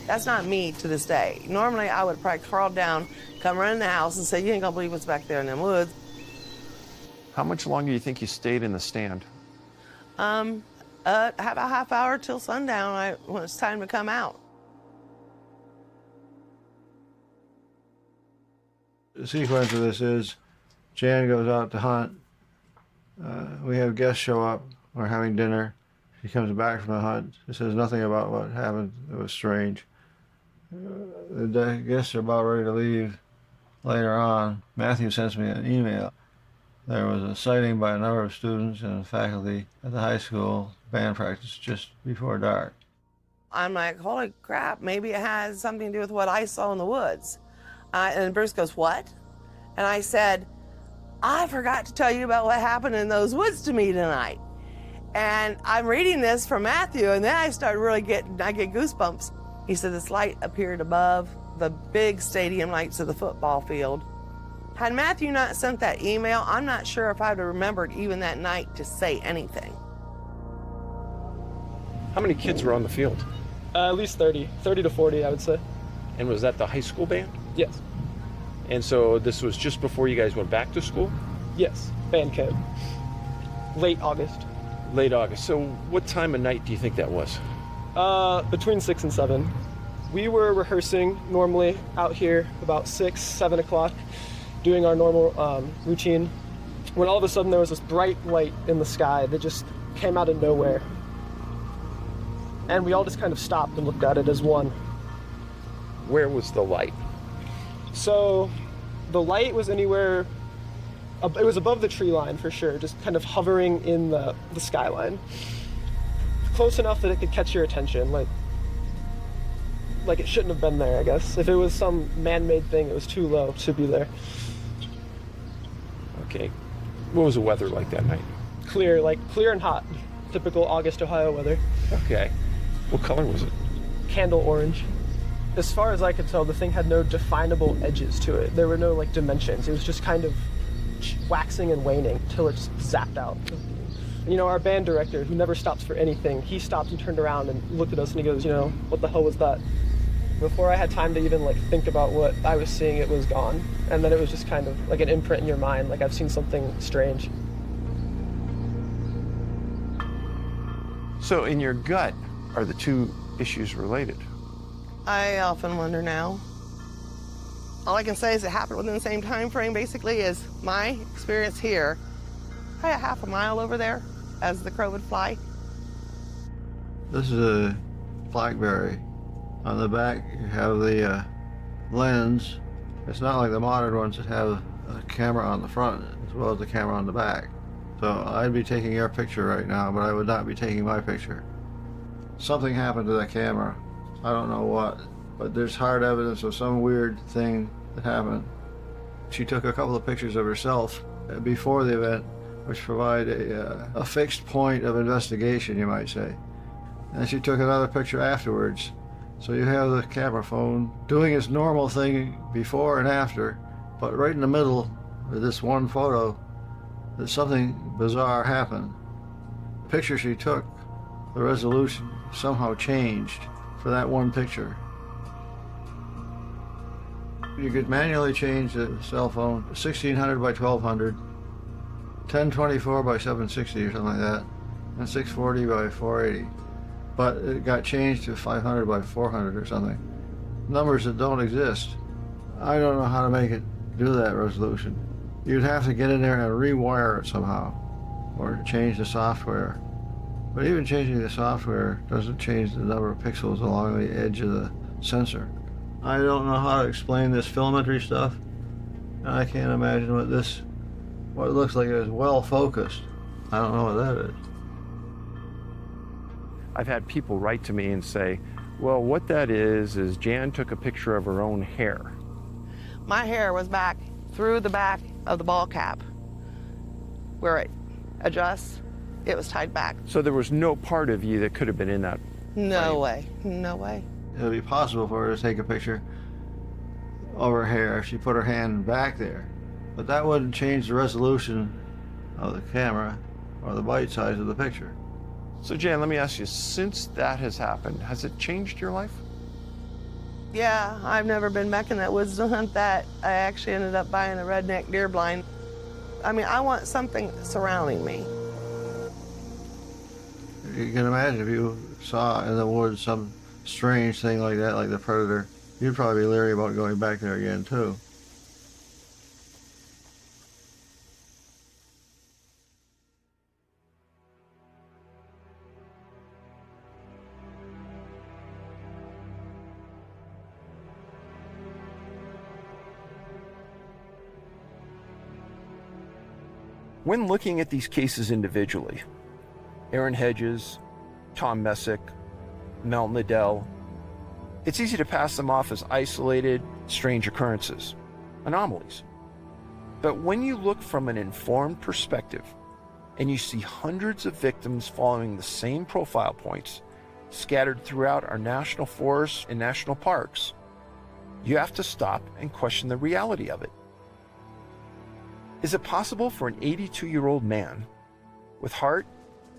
That's not me to this day. Normally I would probably crawl down, come run in the house and say, you ain't gonna believe what's back there in them woods. How much longer do you think you stayed in the stand? About a half hour till sundown when it's time to come out. The sequence of this is Jan goes out to hunt. We have guests show up. We're having dinner. She comes back from the hunt. She says nothing about what happened. It was strange. The guests are about ready to leave. Later on, Matthew sends me an email. There was a sighting by a number of students and faculty at the high school band practice just before dark. I'm like, holy crap, maybe it has something to do with what I saw in the woods. And Bruce goes, what? And I said, I forgot to tell you about what happened in those woods to me tonight. And I'm reading this from Matthew, and then I get goosebumps. He said this light appeared above the big stadium lights of the football field. Had Matthew not sent that email, I'm not sure if I'd have remembered even that night to say anything. How many kids were on the field? At least 30 to 40, I would say. And was that the high school band? Yes. And so this was just before you guys went back to school? Yes, band camp. Late August. Late August. So what time of night do you think that was? Between 6 and 7. We were rehearsing normally out here about 6, 7 o'clock, doing our normal routine, when all of a sudden there was this bright light in the sky that just came out of nowhere. And we all just kind of stopped and looked at it as one. Where was the light? So the light was anywhere, it was above the tree line for sure, just kind of hovering in the skyline. Close enough that it could catch your attention, like it shouldn't have been there, I guess. If it was some man-made thing, it was too low to be there. Okay. What was the weather like that night? Clear and hot. Typical August Ohio weather. Okay. What color was it? Candle orange. As far as I could tell, the thing had no definable edges to it. There were no dimensions. It was just kind of waxing and waning till it just zapped out. You know, our band director, who never stops for anything, he stopped and turned around and looked at us and he goes, what the hell was that? Before I had time to even think about what I was seeing, it was gone. And then it was just kind of like an imprint in your mind, like I've seen something strange. So in your gut, are the two issues related? I often wonder now. All I can say is it happened within the same time frame, basically, as my experience here. Probably a half a mile over there as the crow would fly. This is a blackberry. On the back, you have the lens. It's not like the modern ones that have a camera on the front as well as the camera on the back. So I'd be taking your picture right now, but I would not be taking my picture. Something happened to that camera. I don't know what, but there's hard evidence of some weird thing that happened. She took a couple of pictures of herself before the event, which provide a fixed point of investigation, you might say. And she took another picture afterwards. So you have the camera phone doing its normal thing before and after, but right in the middle of this one photo, that something bizarre happened. The picture she took, the resolution somehow changed for that one picture. You could manually change the cell phone 1600 by 1200, 1024 by 760 or something like that, and 640 by 480. But it got changed to 500 by 400 or something. Numbers that don't exist. I don't know how to make it do that resolution. You'd have to get in there and rewire it somehow, or change the software. But even changing the software doesn't change the number of pixels along the edge of the sensor. I don't know how to explain this filmentry stuff. I can't imagine what it looks like is well focused. I don't know what that is. I've had people write to me and say, well, what that is Jan took a picture of her own hair. My hair was back through the back of the ball cap. Where it adjusts, it was tied back. So there was no part of you that could have been in that No way, no way. It would be possible for her to take a picture of her hair if she put her hand back there. But that wouldn't change the resolution of the camera or the bite size of the picture. So Jan, let me ask you, since that has happened, has it changed your life? Yeah, I've never been back in that woods to hunt that. I actually ended up buying a redneck deer blind. I mean, I want something surrounding me. You can imagine if you saw in the woods some strange thing like that, like the predator, you'd probably be leery about going back there again too. When looking at these cases individually, Aaron Hedges, Tom Messick, Mel Liddell, it's easy to pass them off as isolated, strange occurrences, anomalies. But when you look from an informed perspective and you see hundreds of victims following the same profile points scattered throughout our national forests and national parks, you have to stop and question the reality of it. Is it possible for an 82-year-old man with heart,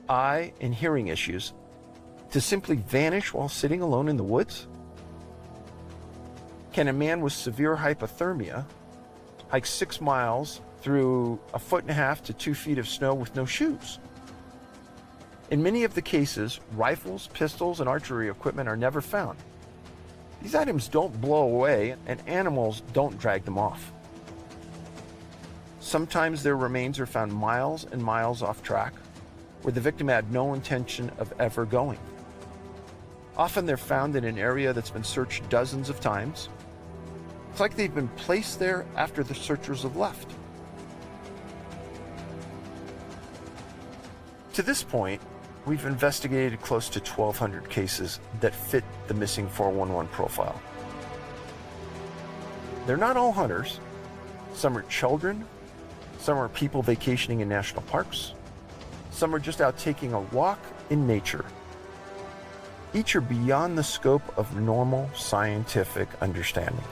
eye, and hearing issues to simply vanish while sitting alone in the woods? Can a man with severe hypothermia hike 6 miles through 1.5 to 2 feet of snow with no shoes? In many of the cases, rifles, pistols, and archery equipment are never found. These items don't blow away, and animals don't drag them off. Sometimes their remains are found miles and miles off track, where the victim had no intention of ever going. Often they're found in an area that's been searched dozens of times. It's like they've been placed there after the searchers have left. To this point, we've investigated close to 1,200 cases that fit the missing 411 profile. They're not all hunters. Some are children. Some are people vacationing in national parks. Some are just out taking a walk in nature. Each are beyond the scope of normal scientific understanding.